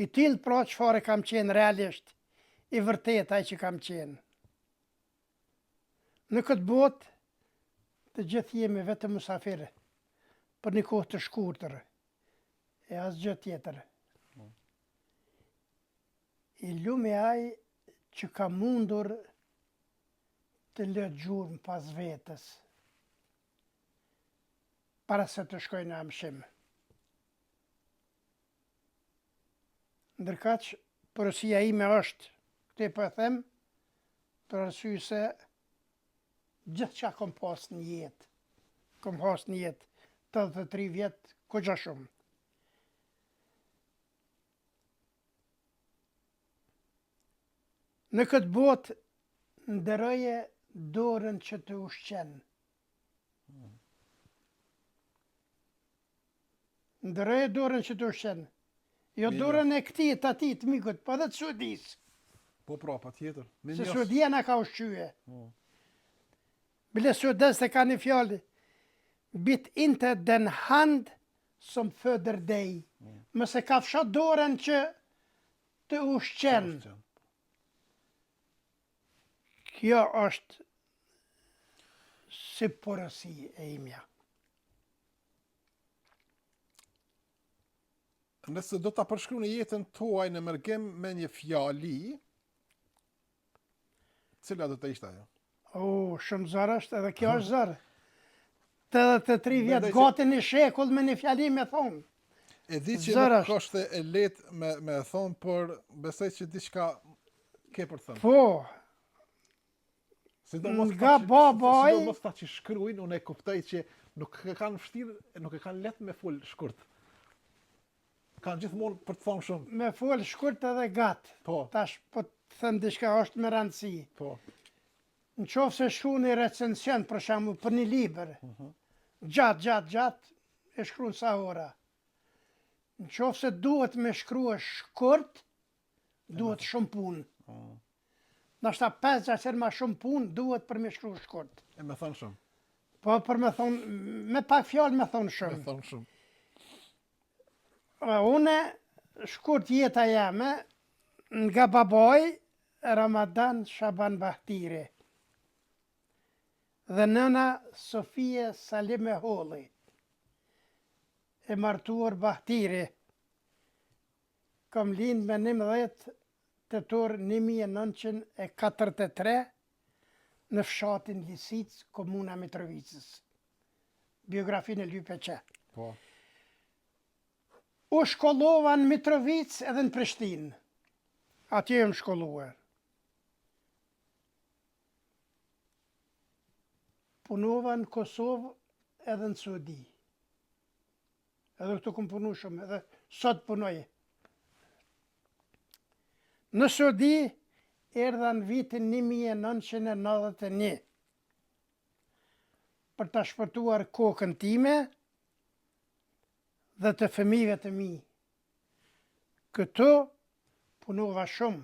I tillë pra çfarë kam qenë realisht, i vërtet ai që kam qenë. Në këtë botë, të gjithë jemi vetëm musafirë, për një kohë të shkurtër, e asgjë tjetër. I lumi ai që ka mundur të lë gjurmë pas vetës, para se të shkoj në amshim. Ndërkaq, porosia ime është, këtë po e them, për arsye se gjithë që kom pas në jetë, kom pas në jetë 83 vjetë, kogja shumë. Në këtë botë, ndëroje dorën që të ushqen. Ndëroje dorën që të ushqen. Jo dorën e këtij të atit të mikut, po edhe të Suedis. Po pra, patjetër. Se Suedia na ka ushqye. Bile Suedes të ka një fjallë, bit inte den hand som föder dig. Mëse ka fshat dorën që të ushqen. Kjo është si porosi e imja. Nëse do ta përshkruani jetën tuaj në mërgim me një fjali, cila do të ishte ajo? Shumë zërë është, edhe kjo është zërë. 83 vjetë Mendoj që- gati një shekull me një fjali me thonë. E di që Zërë nuk është e lehtë me thonë, por besoj që diçka ke për thënë. Po, nga babaj- Sidomos ta që shkruajnë, unë e kuptoj që nuk e kanë vështirë, nuk e kanë lehtë me fol shkurt. Kanë gjithmonë për të thonë shumë. me folë shkurt edhe gatë. Po, Tash, po të thëmë diçka është me rëndësi. po. Në qofë se shkru një recension, për shamu, për një liber, gjatë, e shkru në sa ora. Në qofë se duhet me shkru shkurt, duhet shumë punë. Nashta 5-6 herë ma shumë punë, duhet për me shkru shkurt. E me thonë shumë. Po për me thonë, me pak fjallë me thonë Me shumë. thonë shumë. Une, shkurt jeta jame, nga babaj, Ramadan Shaban Bahtiri. Dhe nëna Sofie Salime Holli, e martuar Bahtiri. Kam lind me 11 tetor 1943 në fshatin Lisic, komuna Mitrovicës. Biografinë e lype që. Po. U shkollova në Mitrovic edhe në Prishtinë. Atje jam shkolluar. Punova në Kosovë edhe në Suedi. Edhe këtu kom punu shumë, edhe sot punoj. Në Suedi erdha në vitin 1991 për të shpëtuar kokën time dhe të fëmijëve të mi. Këtu punova shumë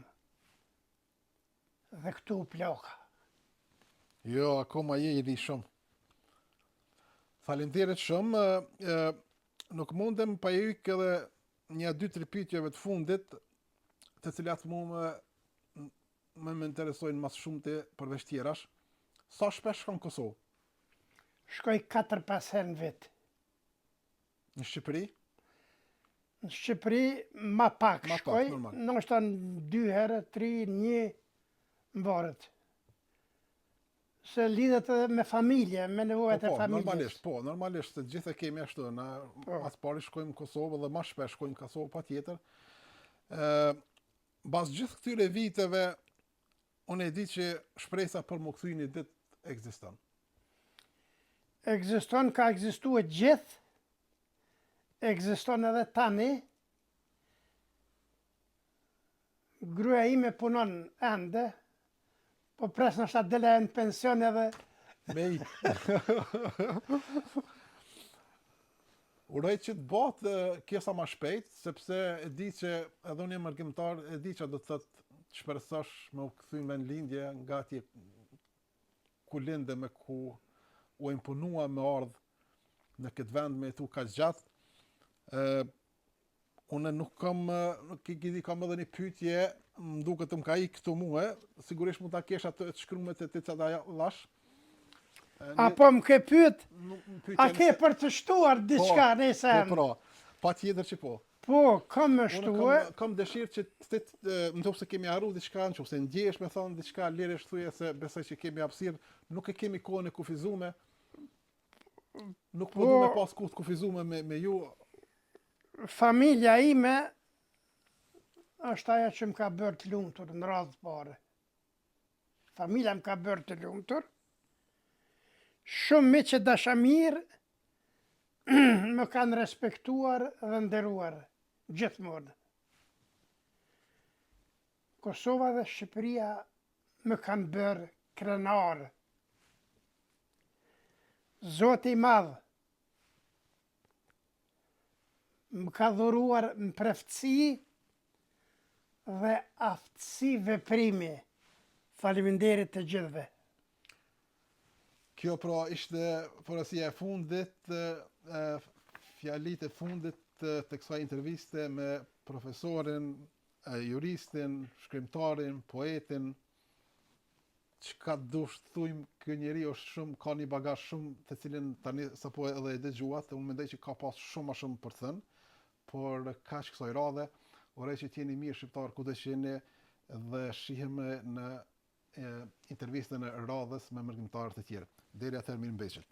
dhe këtu u ploka. Jo, akoma je I ri shumë. Faleminderit shumë. Nuk mundem pa hyk edhe një 2-3 pyetjeve të fundit, të cilat më interesojnë mas shumë të përveç tjerash. Sa shpesh shkon në Kosovë? Shkoj 4-5 herë në vit. Në Shqipëri? Në Shqipëri ma pak Ma pak, shkoj, normal. ndoshta 2 herë, 3, 1 mbarët. Se lidhet edhe me familje, me nevojat e familjes. Normalisht, se gjithë e kemi ashtu, na as pari shkojmë në Kosovë dhe ma shpesh shkojmë në Kosovë patjetër. Bas gjithë këtyre viteve, unë e di që shpresa për më kthy një ditë ekziston. Ekziston, ka ekzistuar gjithë, ekziston edhe tani. Gruaja ime punon ende, po pres nështë atë dele në pension edhe. Me I. Uroj që të bëhet kjo sa ma shpejt, sepse e di që edhe unë jam argëmtar, e di që do të thotë të shpresosh me u kthy me në lindje nga atje ku linde me ku u imponua me ardhë në këtë vend me jetu kaq gjatë. Unë nuk kam edhe një pyetje, më duket më ka I këtu mua, sigurisht mund ta kesh atë të shkruar te ti çada lash. Apo më ke pyet, a ke për të shtuar diçka në sen? Po, patjetër që po. Po, kam më shtuar. Kam dëshirë që nëse kemi harruar diçka, nëse ndjehesh me thonë diçka, lirish thuaj se besoj që kemi hapësirë, nuk e kemi kohën e kufizuar. Nuk po du me pas kohë të kufizuar me ju. Familja ime është ajo që më ka bërë të lumtur në radhë të pare. Familja më ka bërë të lumtur. Shumë miq që dashamir më kanë respektuar dhe nderuar gjithmonë. Kosova dhe Shqipëria më kanë bërë krenar. Zoti I madh më ka dhuruar në preftësi dhe aftësi veprimi. Faleminderit të gjithëve. Kjo pra ishte porosia e fundit, fjalit e fundit të kësaj interviste me profesorin, juristin, shkrimtarin, poetin. Çka dush të thujmë, ky njeri është shumë, ka një bagazh shumë të cilin tani sapo edhe e dëgjuat, unë mendoj që ka pas shumë më shumë për të thënë, por kaq kësaj radhe, uroj që t'jeni mirë shqiptar kudo që jeni dhe shihemi në intervistën e radhës me mërgjimtarë të tjerë. Deri atëherë mirëmbëjtje.